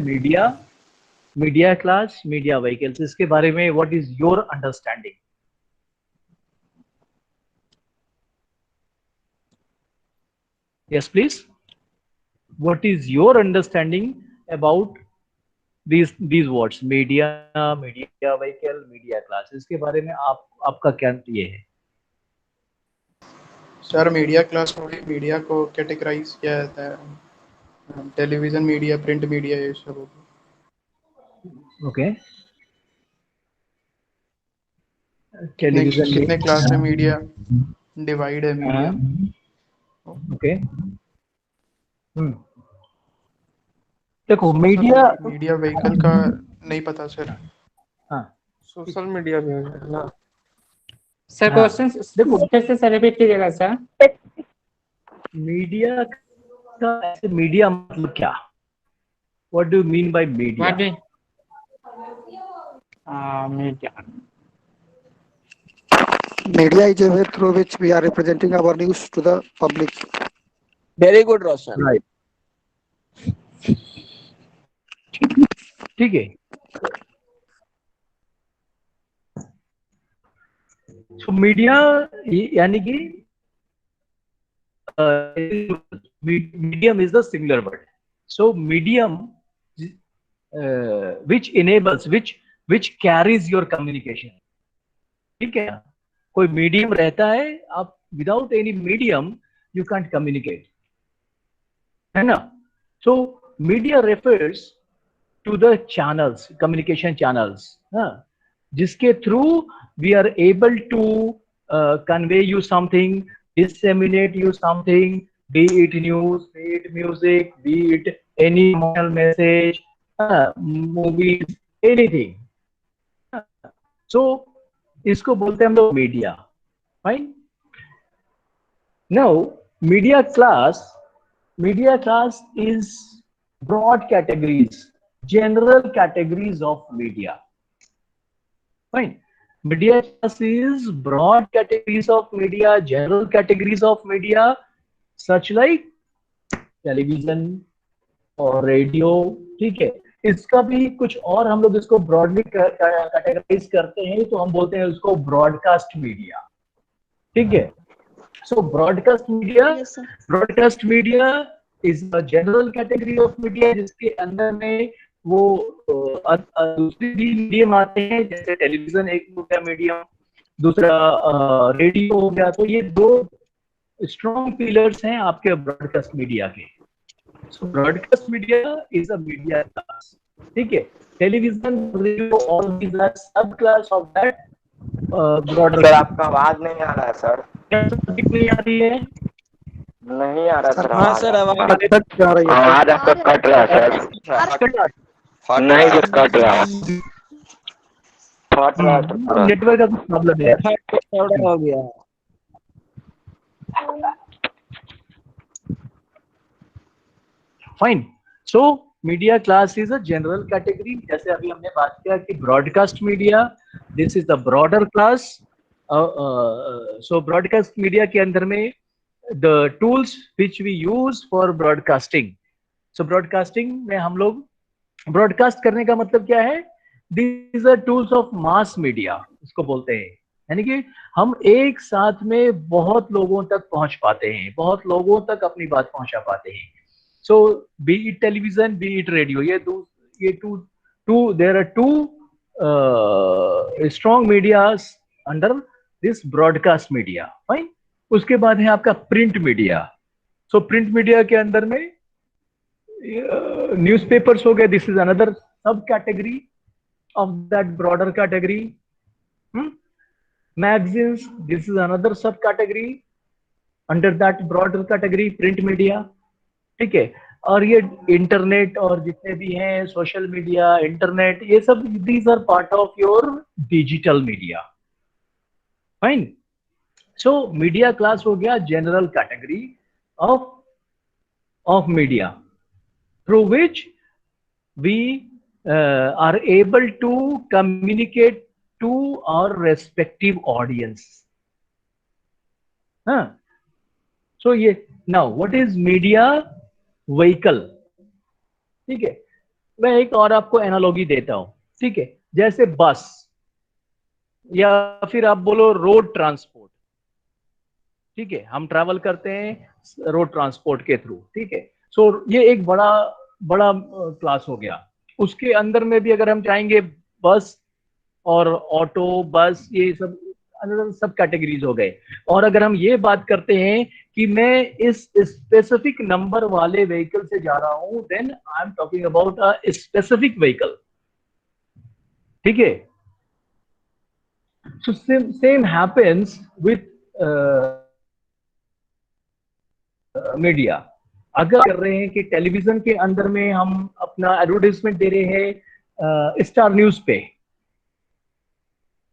media class, media vehicles. इसके बारे में what is your understanding? Yes, please. What is your understanding about these words? Media vehicle, media class. इसके बारे में आपका क्या ये है? सर मीडिया क्लास में मीडिया को कैटेगराइज किया जाता है, टेलीविजन मीडिया, प्रिंट मीडिया, ये सब हो गया। ओके, कितने टेलीविजन क्लास में मीडिया डिवाइड है मीडिया। ओके, देखो मीडिया व्हीकल का नहीं पता सर। हाँ, सोशल मीडिया भी है ना सर। क्वेश्चन देखो फिर से रिपीट कीजिएगा सर। मीडिया का, मीडिया मतलब क्या? What do you mean by media? Media is a way through which we are representing our news to the public. Very good, Roshan. Right. ठीक है। So मीडिया यानी कि medium is the singular word. So medium which enables, which carries your communication. ठीक है, कोई medium रहता है, आप without any medium you can't communicate, है ना। So media refers to the channels, communication channels, जिसके through we are able to convey you something, disseminate you something, be it news, be it music, be it any emotional message, movies, anything. So इसको बोलते हैं हम लोग media, fine. Now media class is broad categories, general categories of media, fine. Media class is broad categories of media, general categories of media, such like television और radio, ठीक है। इसका भी कुछ और हम लोग इसको ब्रॉडली कैटेगराइज करते हैं, तो हम बोलते हैं उसको ब्रॉडकास्ट मीडिया, ठीक है। So broadcast media is a general category of media, जिसके अंदर में वो दूसरे भी मीडियम आते हैं, जैसे टेलीविजन एक हो गया मीडियम, दूसरा रेडियो हो गया। तो ये दो स्ट्रॉन्ग पिलर्स हैं आपके ब्रॉडकास्ट मीडिया के। So broadcast media is a media class, ठीक है। Television, radio, all these are sub class of that broadcast. Sir आपका आवाज नहीं आ रहा है सर। नहीं आ रही है? नहीं आ रहा सर। हाँ सर, आवाज आवाज आपका कट रहा है सर। नहीं सर, कट रहा है, फट रहा है। नेटवर्क का कुछ प्रॉब्लम है, हो गया। Fine. So media class is a general category, जैसे अभी हमने बात किया कि broadcast media, this is the broader class. So broadcast media के अंदर में the tools which we use for broadcasting. So broadcasting में हम लोग, ब्रॉडकास्ट करने का मतलब क्या है? These are tools of mass media, इसको बोलते हैं, यानी कि हम एक साथ में बहुत लोगों तक पहुंच पाते हैं, बहुत लोगों तक अपनी बात पहुंचा पाते हैं। So be it television, be it radio, ये two there are two strong medias under this broadcast media, fine. उसके बाद है आपका print media. So print media के अंदर में न्यूज़पेपर्स हो गए, this is another sub category of that broader category. Magazines, this is another subcategory under that broader category, print media, ठीक है। और ये इंटरनेट और जितने भी हैं सोशल मीडिया, इंटरनेट, ये सब these are part of your digital media, fine. So media class हो गया general category of media through which we are able to communicate to our respective audience. So ये now what is media vehicle? ठीक है, मैं एक और आपको analogy देता हूं, ठीक है। जैसे बस या फिर आप बोलो रोड ट्रांसपोर्ट, ठीक है, हम ट्रैवल करते हैं रोड ट्रांसपोर्ट के थ्रू, ठीक है। सो ये एक बड़ा क्लास हो गया। उसके अंदर में भी अगर हम चाहेंगे बस और ऑटो, बस, ये सब सब कैटेगरीज हो गए। और अगर हम ये बात करते हैं कि मैं इस स्पेसिफिक नंबर वाले व्हीकल से जा रहा हूं, then I am talking about a specific vehicle, ठीक है। So same happens with media. अगर कर रहे हैं कि टेलीविजन के अंदर में हम अपना एडवर्टाइजमेंट दे रहे हैं स्टार न्यूज पे,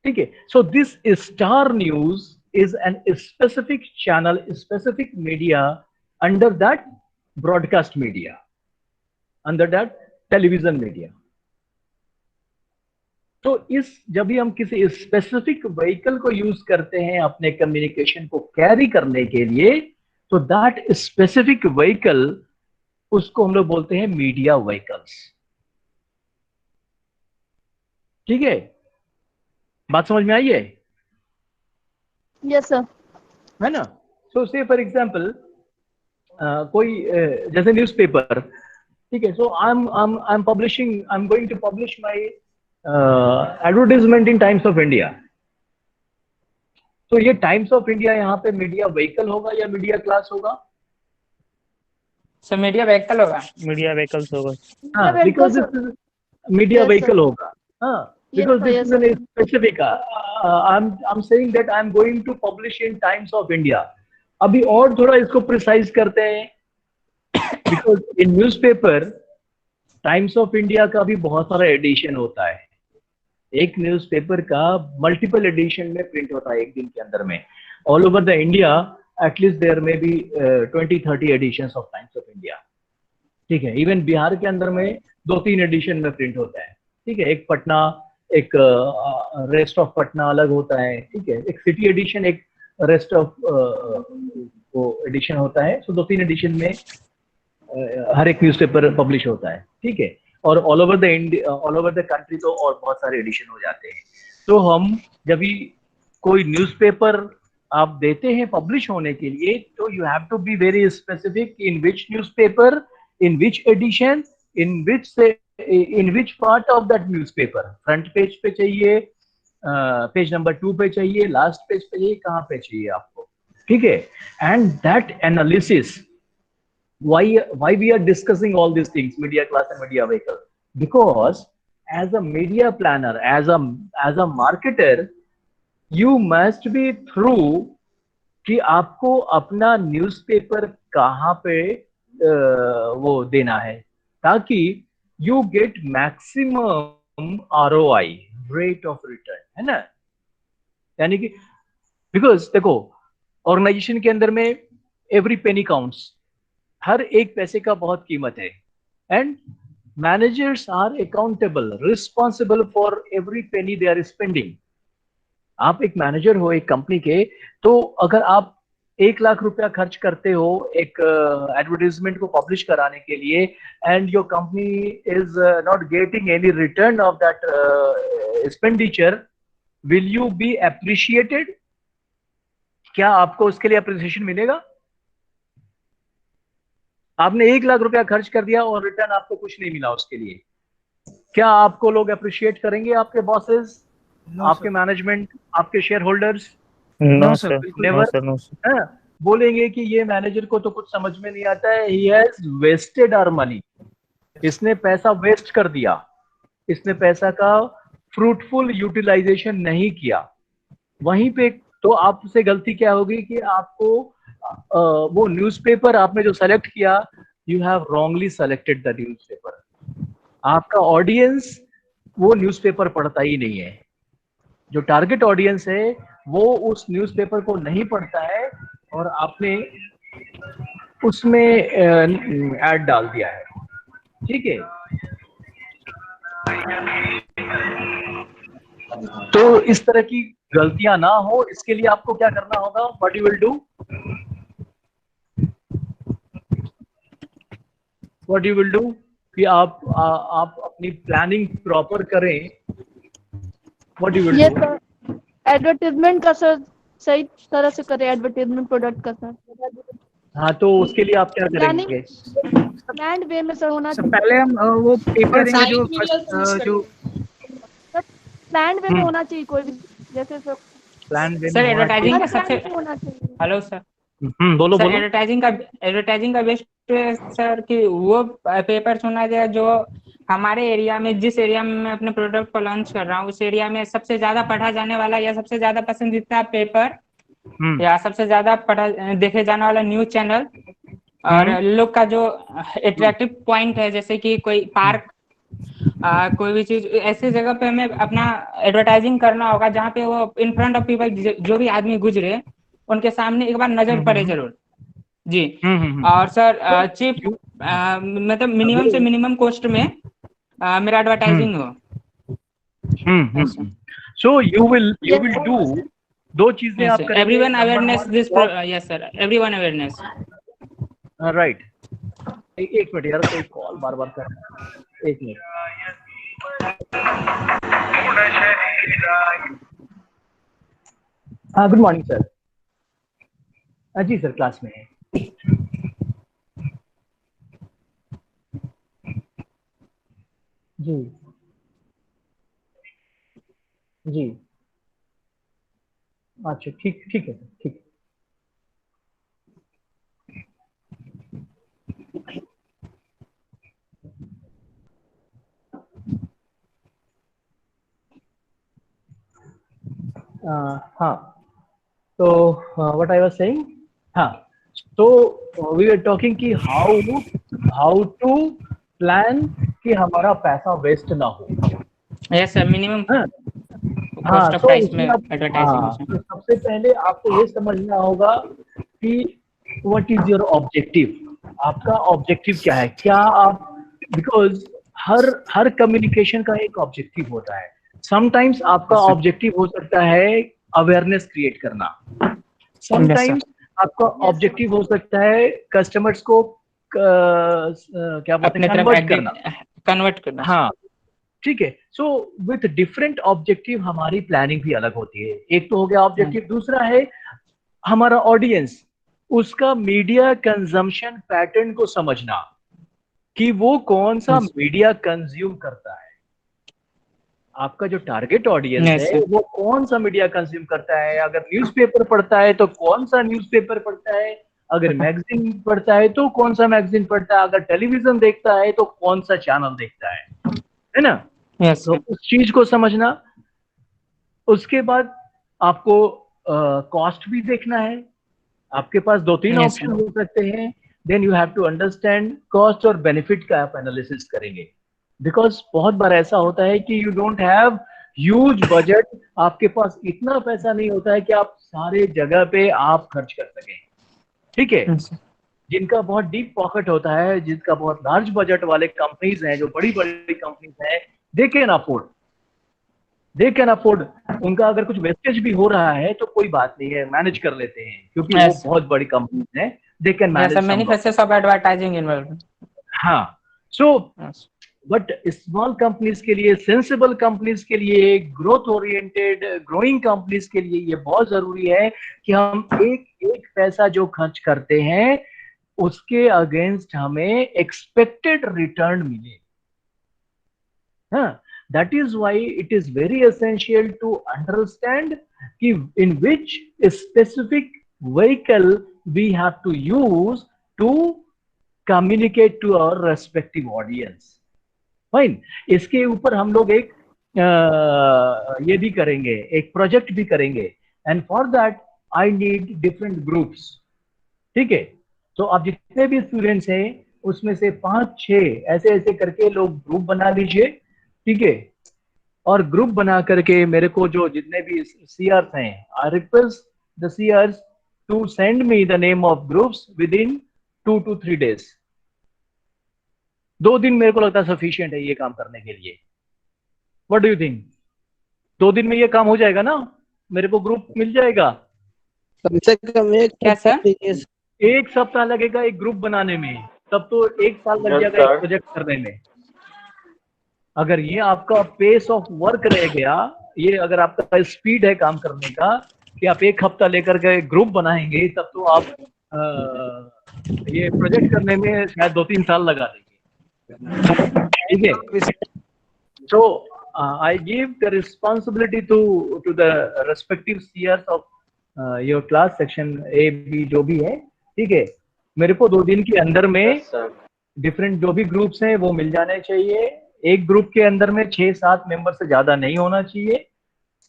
ठीक है। So this star news is an specific channel, specific media under that broadcast media, under that television media. तो जब भी हम किसी स्पेसिफिक व्हीकल को यूज करते हैं अपने कम्युनिकेशन को कैरी करने के लिए, तो दैट स्पेसिफिक व्हीकल, उसको हम लोग बोलते हैं मीडिया व्हीकल्स, ठीक है। बात समझ में आई है? Yes sir. है ना? सो से फॉर एग्जांपल कोई जैसे न्यूज़पेपर, ठीक है। So I am going to publish my advertisement in Times of India. तो ये टाइम्स ऑफ इंडिया यहाँ पे मीडिया व्हीकल होगा या मीडिया क्लास होगा? सर मीडिया व्हीकल होगा। मीडिया व्हीकल्स होगा। हाँ, बिकॉज मीडिया व्हीकल होगा। हाँ, because this is an specific. I'm saying that I'm going to publish in Times of India. अभी और थोड़ा इसको प्रिसाइज करते हैं, because in newspaper Times of India का भी बहुत सारा एडिशन होता है। एक न्यूज़पेपर का मल्टीपल एडिशन में प्रिंट होता है एक दिन के अंदर में। All over the India at least there में भी 20-30 editions of Times of India, ठीक है। इवन बिहार के अंदर में 2-3 एडिशन में प्रिंट होता है, ठीक है। एक पटना, एक रेस्ट ऑफ पटना अलग होता है, ठीक है। एक सिटी एडिशन, एक रेस्ट ऑफ वो एडिशन होता है। सो 2-3 एडिशन में हर एक न्यूज़पेपर पब्लिश होता है, ठीक है। और ऑल ओवर द कंट्री तो और बहुत सारे एडिशन हो जाते हैं। तो हम जब भी कोई न्यूज़पेपर आप देते हैं पब्लिश होने के लिए, तो you have to be very specific in which newspaper, in which edition, in which part of that newspaper, front page पे चाहिए, पेज नंबर 2 पे चाहिए, लास्ट पेज पे चाहिए, कहाँ पे चाहिए आपको, ठीक है। And that analysis, why we are discussing all these things, media class and media vehicle, because as a media planner, as a marketer, you must be through कि आपको अपना न्यूज़पेपर कहाँ पे वो देना है, ताकि you get maximum ROI, rate of return, है ना। यानी कि because देखो ऑर्गेनाइजेशन के अंदर में every penny counts, हर एक पैसे का बहुत कीमत है। and managers are accountable, responsible for every penny they are spending. आप एक मैनेजर हो एक कंपनी के, तो अगर आप 1 लाख रुपया खर्च करते हो एक एडवर्टाइजमेंट को पब्लिश कराने के लिए, and your company is not getting any return of that expenditure, will you B appreciated? क्या आपको उसके लिए अप्रिसिएशन मिलेगा? आपने 1 लाख रुपया खर्च कर दिया और रिटर्न आपको कुछ नहीं मिला उसके लिए, क्या आपको लोग अप्रिशिएट करेंगे? आपके बॉसेस, आपके मैनेजमेंट, आपके share holders? No sir, never. बोलेंगे कि ये मैनेजर को तो कुछ समझ में नहीं आता है, he has wasted our money, इसने पैसा वेस्ट कर दिया, इसने पैसा का फ्रूटफुल यूटिलाइजेशन नहीं किया। वहीं पे तो आपसे गलती क्या होगी कि आपको वो न्यूज़पेपर आपने जो सेलेक्ट किया, you have wrongly selected the newspaper. आपका ऑडियंस वो न्यूज़पेपर पढ़ता ही नहीं है, जो टारगेट ऑडियंस है वो उस न्यूज़पेपर को नहीं पढ़ता है, और आपने उसमें ऐड डाल दिया है, ठीक है। तो इस तरह की गलतियां ना हो, इसके लिए आपको क्या करना होगा? What you will do? What you will do कि आप अपनी प्लानिंग प्रॉपर करें। What you will do? Advertisement का सर सही तरह से करें, एडवर्टाइजमेंट प्रोडक्ट का सर। हाँ, तो उसके लिए आप क्या करेंगे? प्लान्ड वे में सर होना चाहिए। पहले हम वो पेपर जो प्लान्ड वे में होना चाहिए कोई भी, जैसे सर प्लान सर एडवर्टाइजिंग का सबसे होना चाहिए। हेलो सर बोलो सर बोलो। एडवर्टाइजिंग का बेस्ट सर कि वो पेपर चुना जाए जो हमारे एरिया में, जिस एरिया में मैं अपने प्रोडक्ट को लॉन्च कर रहा हूँ उस एरिया में सबसे ज्यादा पढ़ा जाने वाला या सबसे ज्यादा पसंदीदा पेपर या सबसे ज्यादा पढ़ा देखे जाने वाला न्यूज चैनल और लोग का जो अट्रैक्टिव पॉइंट है, जैसे कि कोई पार्क, कोई भी चीज ऐसी जगह पे हमें अपना एडवर्टाइजिंग करना होगा जहाँ पे वो इन फ्रंट ऑफ पीपल जो भी आदमी गुजरे उनके सामने एक बार नजर पड़े जरूर जी। और सर चीप मतलब मिनिमम से मिनिमम कॉस्ट में मेरा एडवर्टाइजिंग हो। सो यू विल डू दो चीजें आप करेंगे। Everyone awareness this, yes sir, everyone awareness. Right, एक मिनट यार, कोई कॉल बार बार कर रहा है, एक मिनट। हाँ, गुड मॉर्निंग सर। जी सर, क्लास में है। जी जी, अच्छा ठीक ठीक है, ठीक। हाँ, तो व्हाट आई वाज सेइंग, हाँ, तो वी आर टॉकिंग कि हाउ टू प्लान कि हमारा पैसा वेस्ट ना हो। यस सर, मिनिमम हाँ, कॉस्ट प्राइस में एडवर्टाइजिंग। तो सबसे पहले आपको ये समझना होगा कि व्हाट इज योर ऑब्जेक्टिव, आपका ऑब्जेक्टिव क्या है, क्या आप, बिकॉज हर कम्युनिकेशन का एक ऑब्जेक्टिव होता है। समटाइम्स आपका ऑब्जेक्टिव हो सकता है अवेयरनेस क्रिएट करना, समटाइम्स आपका ऑब्जेक्टिव हो सकता है कस्टमर्स को क्या बोलते हैं, कन्वर्ट करना। हाँ, ठीक है। सो विथ डिफरेंट ऑब्जेक्टिव हमारी प्लानिंग भी अलग होती है। एक तो हो गया ऑब्जेक्टिव, दूसरा है हमारा ऑडियंस, उसका मीडिया कंजम्पशन पैटर्न को समझना कि वो कौन सा मीडिया कंज्यूम करता है। आपका जो टारगेट ऑडियंस है वो कौन सा मीडिया कंज्यूम करता है। अगर न्यूज़पेपर पढ़ता है तो कौन सा न्यूज़पेपर पढ़ता है, अगर मैगजीन पढ़ता है तो कौन सा मैगजीन पढ़ता है, अगर टेलीविजन देखता है तो कौन सा चैनल देखता है ना। तो उस चीज को समझना। उसके बाद आपको कॉस्ट भी देखना है। आपके पास 2-3 ऑप्शन हो सकते हैं। Then you have to understand cost और बेनिफिट का आप एनालिसिस करेंगे, बिकॉज बहुत बार ऐसा होता है कि you don't have huge budget, आपके पास इतना पैसा नहीं होता है कि आप सारे जगह पे आप खर्च कर सकें, ठीक है। जिनका बहुत डीप पॉकेट होता है, जिनका बहुत लार्ज बजट वाले कंपनीज हैं, जो बड़ी बड़ी कंपनीज हैं, दे कैन अफोर्ड। उनका अगर कुछ वेस्टेज भी हो रहा है तो कोई बात नहीं है, मैनेज कर लेते हैं, क्योंकि वो बहुत बड़ी कंपनीज हैं, they can manage. Many faces of advertising involve. हाँ, सो बट स्मॉल कंपनीज के लिए, सेंसिबल कंपनीज के लिए, ग्रोथ ओरिएंटेड ग्रोइंग कंपनीज के लिए ये बहुत जरूरी है कि हम एक पैसा जो खर्च करते हैं उसके अगेंस्ट हमें एक्सपेक्टेड रिटर्न मिले। हाँ, that is why it is very essential to understand in which specific vehicle we have to use to communicate to our respective audience. Fine. इसके ऊपर हम लोग एक ये भी करेंगे, एक प्रोजेक्ट भी करेंगे, and for that I need different groups. ठीक है, तो आप जितने भी स्टूडेंट्स हैं उसमें से 5-6 ऐसे करके लोग ग्रुप बना लीजिए, ठीक है। और ग्रुप बना करके मेरे को जो जितने भी सीआर्स हैं, I request the CRs to send me the name of groups within 2 to 3 days। 2 दिन मेरे को लगता है सफिशिएंट है ये काम करने के लिए। What do you think? 2 दिन में ये काम हो जाएगा ना? मेरे को ग्रुप मिल जाएगा? कम से कम एक सप्ताह लगेगा एक ग्रुप बनाने में, तब तो 1 साल लग जाएगा एक प्रोजेक्ट करने में। अगर ये आपका पेस ऑफ वर्क रह गया, ये अगर आपका स्पीड है काम करने का कि आप 1 हफ्ता लेकर के ग्रुप बनाएंगे, तब तो आप ये प्रोजेक्ट करने में शायद 2-3 साल लगा देंगे, ठीक है। तो I give the responsibility to the respective CRs of your class section A B जो भी है, ठीक है। मेरे को 2 दिन के अंदर में डिफरेंट जो भी ग्रुप्स हैं वो मिल जाने चाहिए। एक ग्रुप के अंदर में 6-7 मेंबर से ज्यादा नहीं होना चाहिए।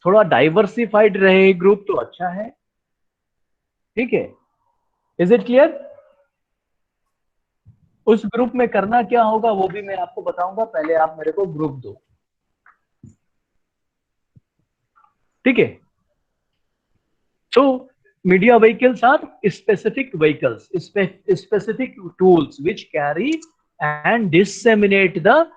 थोड़ा डाइवर्सिफाइड रहे ग्रुप तो अच्छा है, ठीक है। Is it clear? उस ग्रुप में करना क्या होगा वो भी मैं आपको बताऊंगा, पहले आप मेरे को ग्रुप दो, ठीक है। सो media vehicles are specific vehicles, specific tools which carry and disseminate the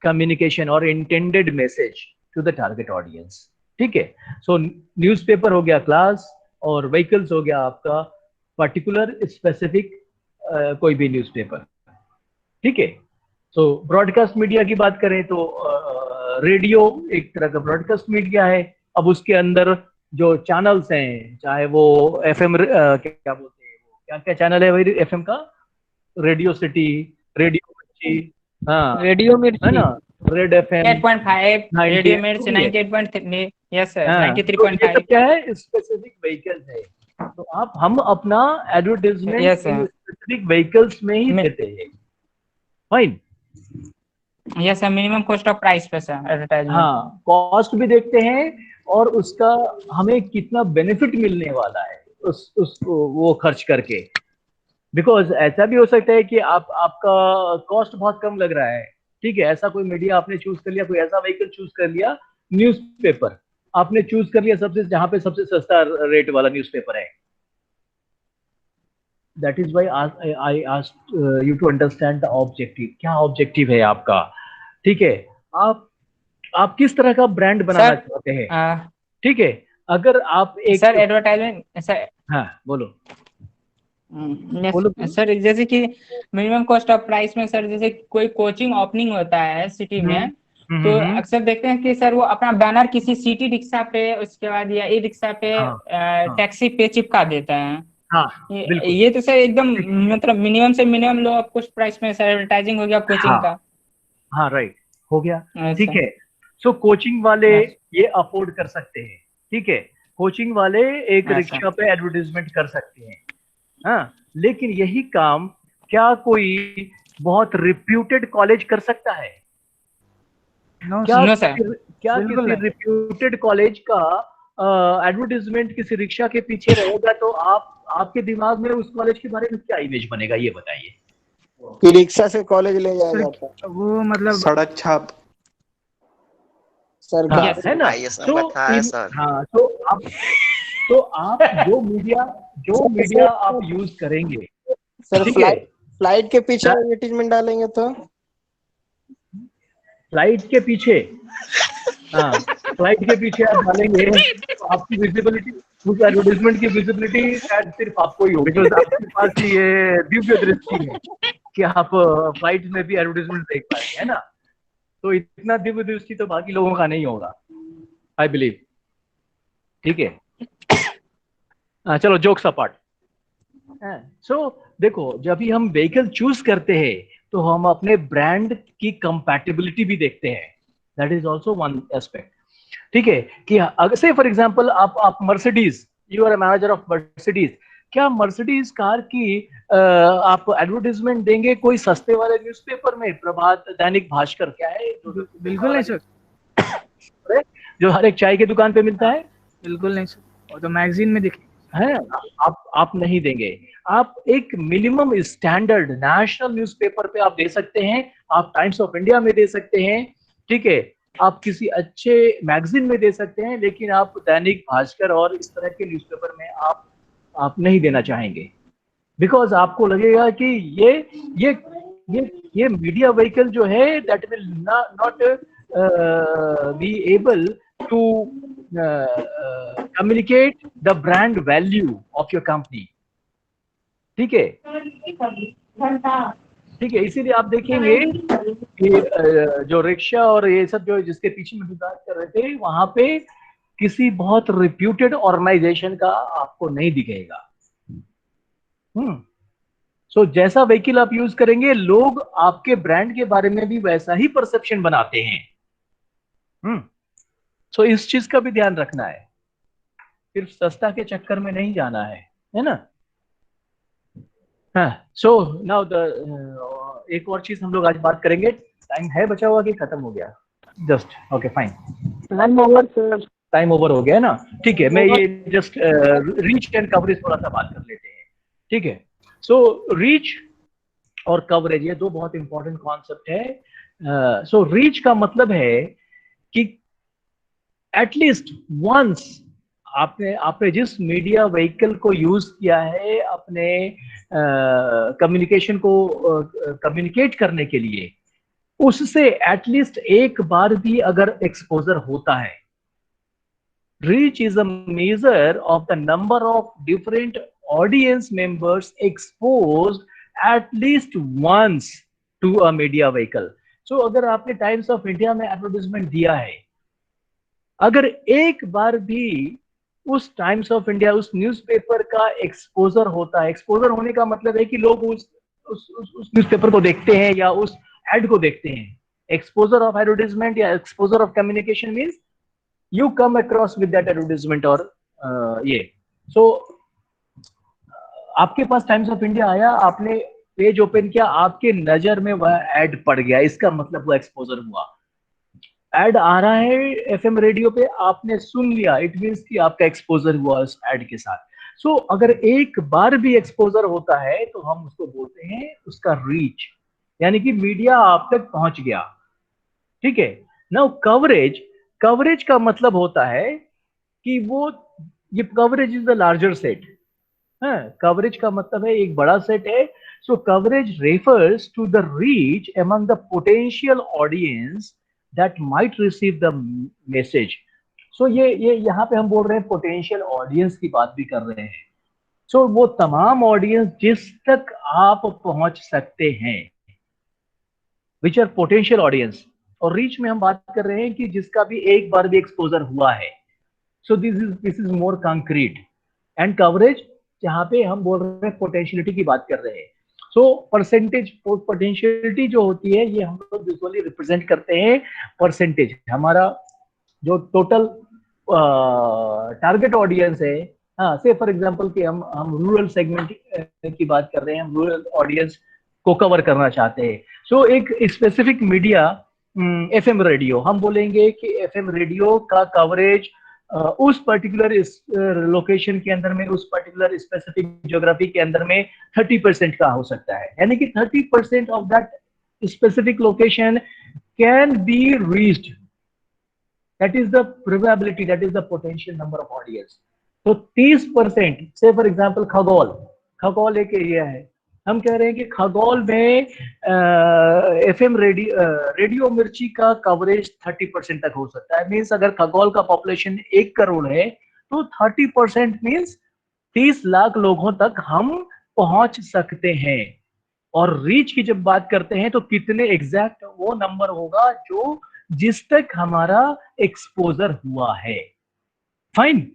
communication or intended message to the target audience, ठीक है। सो न्यूज़पेपर हो गया क्लास, और व्हीकल्स हो गया आपका पर्टिकुलर स्पेसिफिक कोई भी न्यूज़पेपर, ठीक है। सो ब्रॉडकास्ट मीडिया की बात करें तो रेडियो एक तरह का ब्रॉडकास्ट मीडिया है। अब उसके अंदर जो चैनल्स हैं, चाहे वो FM क्या बोलते हैं, वो क्या क्या चैनल है भाई FM का, रेडियो सिटी, रेडियो मिर्ची, हाँ रेडियो मिर्ची है ना, रेड FM 8.5, रेडियो मिर्ची 98.3, यस सर 93.5। क्या है, स्पेसिफिक व्हीकल्स है। तो हम अपना एडवर्टाइजमेंट स्पेसिफिक व्हीकल्स में ही देते हैं, fine. Yes sir, minimum cost of price पे सर एडवर्टाइजमेंट। हाँ, कॉस्ट भी देखते हैं और उसका हमें कितना बेनिफिट मिलने वाला है उस वो खर्च करके। बिकॉज ऐसा भी हो सकता है कि आपका कॉस्ट बहुत कम लग रहा है, ठीक है। ऐसा कोई मीडिया आपने चूज कर लिया, कोई ऐसा व्हीकल चूज कर लिया, न्यूज़पेपर आपने चूज कर लिया सबसे, जहां पे सबसे सस्ता रेट वाला न्यूज़पेपर है। That is why I asked you to understand the objective. क्या ऑब्जेक्टिव है आपका, ठीक है। आप किस तरह का ब्रांड बनाना चाहते हैं, ठीक है। अगर आप एक सर एडवर्टाइजमेंट सर, हाँ बोलो सर जैसे कि मिनिमम कॉस्ट ऑफ प्राइस में सर, जैसे कोई कोचिंग ओपनिंग होता है सिटी में, तो अक्सर देखते हैं कि सर वो अपना बैनर किसी सिटी रिक्शा पे, उसके बाद या ई रिक्शा पे, टैक्सी पे चिपका देते हैं। ये तो सर एकदम मतलब मिनिमम से मिनिमम लो कॉस्ट प्राइस में सर एडवर्टाइजिंग हो गया कोचिंग का। हाँ राइट, हो गया, ठीक है। सो कोचिंग वाले ये अफोर्ड कर सकते हैं, ठीक है। कोचिंग वाले एक रिक्शा पे एडवर्टाइजमेंट कर सकते हैं, हाँ। लेकिन यही काम क्या कोई बहुत रिप्यूटेड कॉलेज कर सकता है? क्या किसी रिप्यूटेड कॉलेज का एडवर्टाइजमेंट किसी रिक्शा के पीछे रहेगा तो आपके दिमाग में उस कॉलेज के बारे में क्या इमेज बनेगा, ये बताइए। कि रिक्शा से कॉलेज ले जाया जाता है, वो मतलब सड़क छाप सरकार है ना। हाँ, तो आप जो मीडिया आप यूज करेंगे सर, फ्लाइट के पीछे एडवर्टाइजमेंट डालेंगे तो फ्लाइट के पीछे, हाँ फ्लाइट के पीछे आप डालेंगे तो आपकी विजिबिलिटी, उस एडवर्टाइजमेंट की विजिबिलिटी शायद सिर्फ आपको ही होगी, जो आपके पास ये दिव्य दृष्टि है कि आप फ्लाइट में भी एडवर्टाइजमेंट देख पाएंगे, है ना। तो इतना दिव्य दृष्टि तो बाकी लोगों का नहीं होगा, आई बिलीव, ठीक है। चलो जोक्स अपार्ट। सो देखो, जब भी हम व्हीकल चूज करते हैं तो हम अपने ब्रांड की कंपैटिबिलिटी भी देखते हैं, that is also one aspect, ठीक है। कि अगर से फॉर एग्जांपल आप Mercedes, you are a manager of Mercedes, क्या मर्सिडीज कार की आप एडवर्टाइजमेंट देंगे कोई सस्ते वाले न्यूज़पेपर में, प्रभात, दैनिक भास्कर, क्या है? बिल्कुल नहीं सर, जो हर एक चाय की दुकान पे मिलता है, बिल्कुल नहीं सर, और तो मैगजीन में दिखे है, आप नहीं देंगे। आप एक मिनिमम स्टैंडर्ड नेशनल न्यूज़पेपर पे आप दे सकते हैं, आप टाइम्स ऑफ इंडिया में दे सकते हैं, ठीक है। आप किसी अच्छे मैगजीन में दे सकते हैं, लेकिन आप दैनिक भास्कर और इस तरह के न्यूज़पेपर में आप नहीं देना चाहेंगे, बिकॉज आपको लगेगा कि ये मीडिया व्हीकल जो है that will not be able to communicate the brand value of your company, ठीक है, ठीक है। इसीलिए आप देखेंगे कि जो रिक्शा और ये सब जो जिसके पीछे में बात कर रहे थे, वहां पे किसी बहुत रिप्यूटेड ऑर्गेनाइजेशन का आपको नहीं दिखेगा। सो जैसा व्हीकल आप यूज करेंगे, लोग आपके ब्रांड के बारे में भी वैसा ही परसेप्शन बनाते हैं, सो इस चीज का भी ध्यान रखना है, सिर्फ सस्ता के चक्कर में नहीं जाना है ना। हाँ, सो नाउ द एक और चीज हम लोग आज बात करेंगे। टाइम है बचा हुआ कि खत्म हो गया? Just okay fine, time over sir, time over हो गया ना, ठीक है। मैं ये जस्ट रीच एंड कवरेज थोड़ा सा बात कर लेते हैं, ठीक है। सो रीच और कवरेज ये दो बहुत इंपॉर्टेंट कॉन्सेप्ट है। सो रीच का मतलब है कि एटलीस्ट वंस आपने जिस मीडिया व्हीकल को यूज किया है अपने कम्युनिकेशन को कम्युनिकेट करने के लिए, उससे एटलीस्ट एक बार भी अगर एक्सपोजर होता है। Reach is a measure of the number of different audience members exposed at least once to a media vehicle. So अगर आपने टाइम्स ऑफ इंडिया में एडवर्टाइजमेंट दिया है, अगर एक बार भी उस टाइम्स ऑफ इंडिया उस न्यूज़पेपर का एक्सपोजर होता है, एक्सपोजर होने का मतलब है कि लोग उस न्यूज़पेपर को देखते हैं या उस एड को देखते हैं। एक्सपोजर ऑफ एडवर्टाइजमेंट या exposure of communication means you come across with that advertisement और ये। सो आपके पास टाइम्स ऑफ इंडिया आया, आपने पेज ओपन किया, आपके नजर में वह एड पड़ गया, इसका मतलब वो एक्सपोजर हुआ। एड आ रहा है एफएम रेडियो पे, आपने सुन लिया, इट मींस कि आपका एक्सपोजर हुआ उस एड के साथ। सो अगर एक बार भी एक्सपोजर होता है तो हम उसको बोलते हैं उसका रीच, यानी कि मीडिया आप तक पहुंच गया, ठीक है। नाउ कवरेज का मतलब होता है कि वो ये coverage is the larger set. Coverage का मतलब है एक बड़ा सेट है। So coverage refers to the reach among the potential audience that might receive the message. So ये यहाँ पे हम बोल रहे हैं पोटेंशियल ऑडियंस की बात भी कर रहे हैं। सो वो तमाम ऑडियंस जिस तक आप पहुंच सकते हैं, विच आर पोटेंशियल ऑडियंस। और रीच में हम बात कर रहे हैं कि जिसका भी एक बार भी एक्सपोजर हुआ है। So this is more concrete. And coverage जहाँ पे हम बोल रहे हैं पोटेंशियलिटी की बात कर रहे हैं। सो परसेंटेज पोटेंशियलिटी जो होती है ये हम लोग यूजुअली रिप्रेजेंट करते हैं परसेंटेज। हमारा जो टोटल टारगेट ऑडियंस है, हाँ, से फॉर एग्जांपल कि हम रूरल सेगमेंट की बात कर रहे हैं, हम रूरल ऑडियंस को कवर करना चाहते हैं। सो एक स्पेसिफिक मीडिया एफएम रेडियो, हम बोलेंगे कि एफएम रेडियो का कवरेज उस पर्टिकुलर लोकेशन के अंदर में, उस पर्टिकुलर स्पेसिफिक ज्योग्राफी के अंदर में 30% का हो सकता है, यानी कि 30% of that specific location can be reached. That is the probability, that is the potential number of audience. तो 30% से फॉर एग्जांपल खगोल एक एरिया है, हम कह रहे हैं कि खगोल में एफएम रेडियो मिर्ची का कवरेज 30% तक हो सकता है। मींस अगर खगोल का पॉपुलेशन 1 करोड़ है तो 30% मींस 30 लाख लोगों तक हम पहुंच सकते हैं। और रीच की जब बात करते हैं तो कितने एग्जैक्ट वो नंबर होगा जो जिस तक हमारा एक्सपोजर हुआ है। फाइन,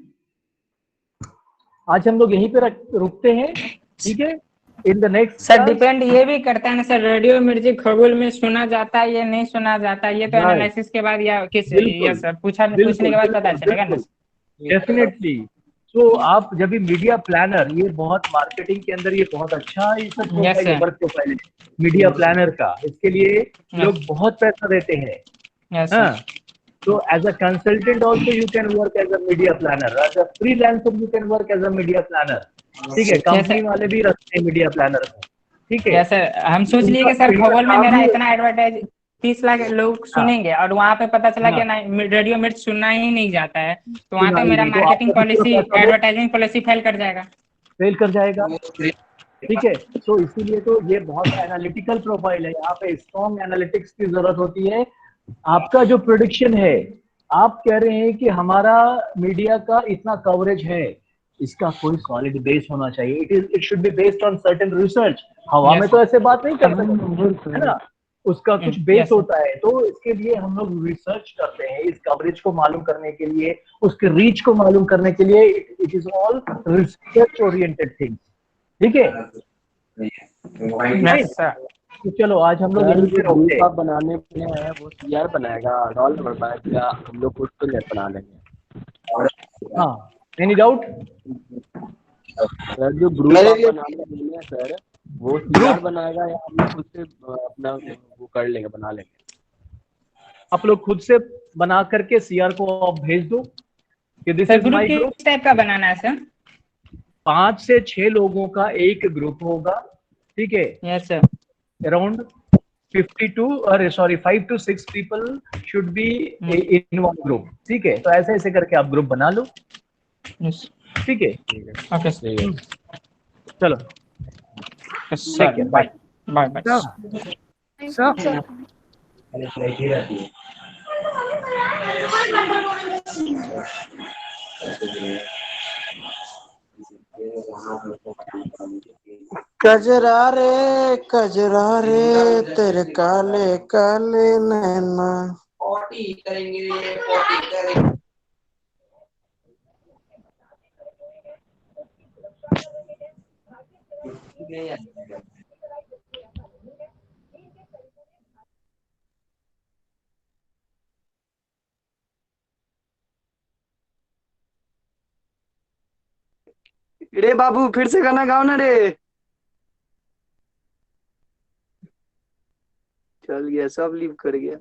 आज हम लोग यहीं पे रुकते हैं, ठीक है। In the next sir depend ये भी करता है ना सर, रेडियो मिर्ची खगोल में सुना जाता है या नहीं सुना जाता है, ये तो एनालिसिस के बाद या किस या सर पूछने के बाद पता चलेगा ना। डेफिनेटली। तो आप जब भी मीडिया प्लानर, ये बहुत मार्केटिंग के अंदर ये बहुत अच्छा वर्क प्रोफाइल है मीडिया प्लानर का, इसके लिए लोग बहुत पैसा देते हैं। So as a consultant also you can work as a media planner, as a freelancer you can work as a media planner, ठीक है। कंपनी वाले भी रखते हैं मीडिया प्लानर को, ठीक है। सर हम सोच लिए कि सर खगोल में मेरा इतना एडवर्टाइज 30 लाख लोग सुनेंगे और वहाँ पे पता चला कि रेडियो मिर्च सुनना ही नहीं जाता है, तो वहाँ पे मेरा marketing policy, advertising policy fail कर जाएगा, ठीक है। तो इसीलिए तो ये बहुत एनालिटिकल प्रोफाइल है, यहाँ पे स्ट्रॉन्ग एनालिटिक्स की जरूरत होती है। आपका जो प्रेडिक्शन है, आप कह रहे हैं कि हमारा मीडिया का इतना कवरेज है, इसका कोई सॉलिड बेस होना चाहिए। It should be based on certain research. हवा में तो ऐसे बात नहीं कर सकते, है ना, उसका कुछ बेस होता है। तो इसके लिए हम लोग रिसर्च करते हैं, इस कवरेज को मालूम करने के लिए, उसके रीच को मालूम करने के लिए। It is all research oriented thing, ठीक है। तो चलो आज हम लोग सर यहीं जो पे रोकते ग्रुप हैं। आप बनाने में है वो सीआर बनाएगा, रोल नंबर बनाएगा, हम लोग खुद तो नेट बना लेंगे। हाँ, एनी डाउट? सर जो ग्रुप आप बनाने में है सर, वो सीआर बनाएगा या हम लोग खुद से अपना वो कर लेंगे, बना लेंगे? आप लोग खुद से बना करके सीआर को आप भेज दो कि this sir is group my group. किस टाइप का बनाना है सर? 5 से 6 लोगों का एक ग्रुप होगा, ठीक है? Yes sir. Around 5 to 6 people should be in one group, ठीक है? तो ऐसे ऐसे करके आप ग्रुप बना लो, ठीक है? ओके चलो, sir, bye bye bye sir कजरा रे तेरे काले काले नैना। पॉटी करेंगे, पॉटी करेंगे। रे बाबू फिर से गाना गाओ ना रे। चल गया, सब लीव कर गया।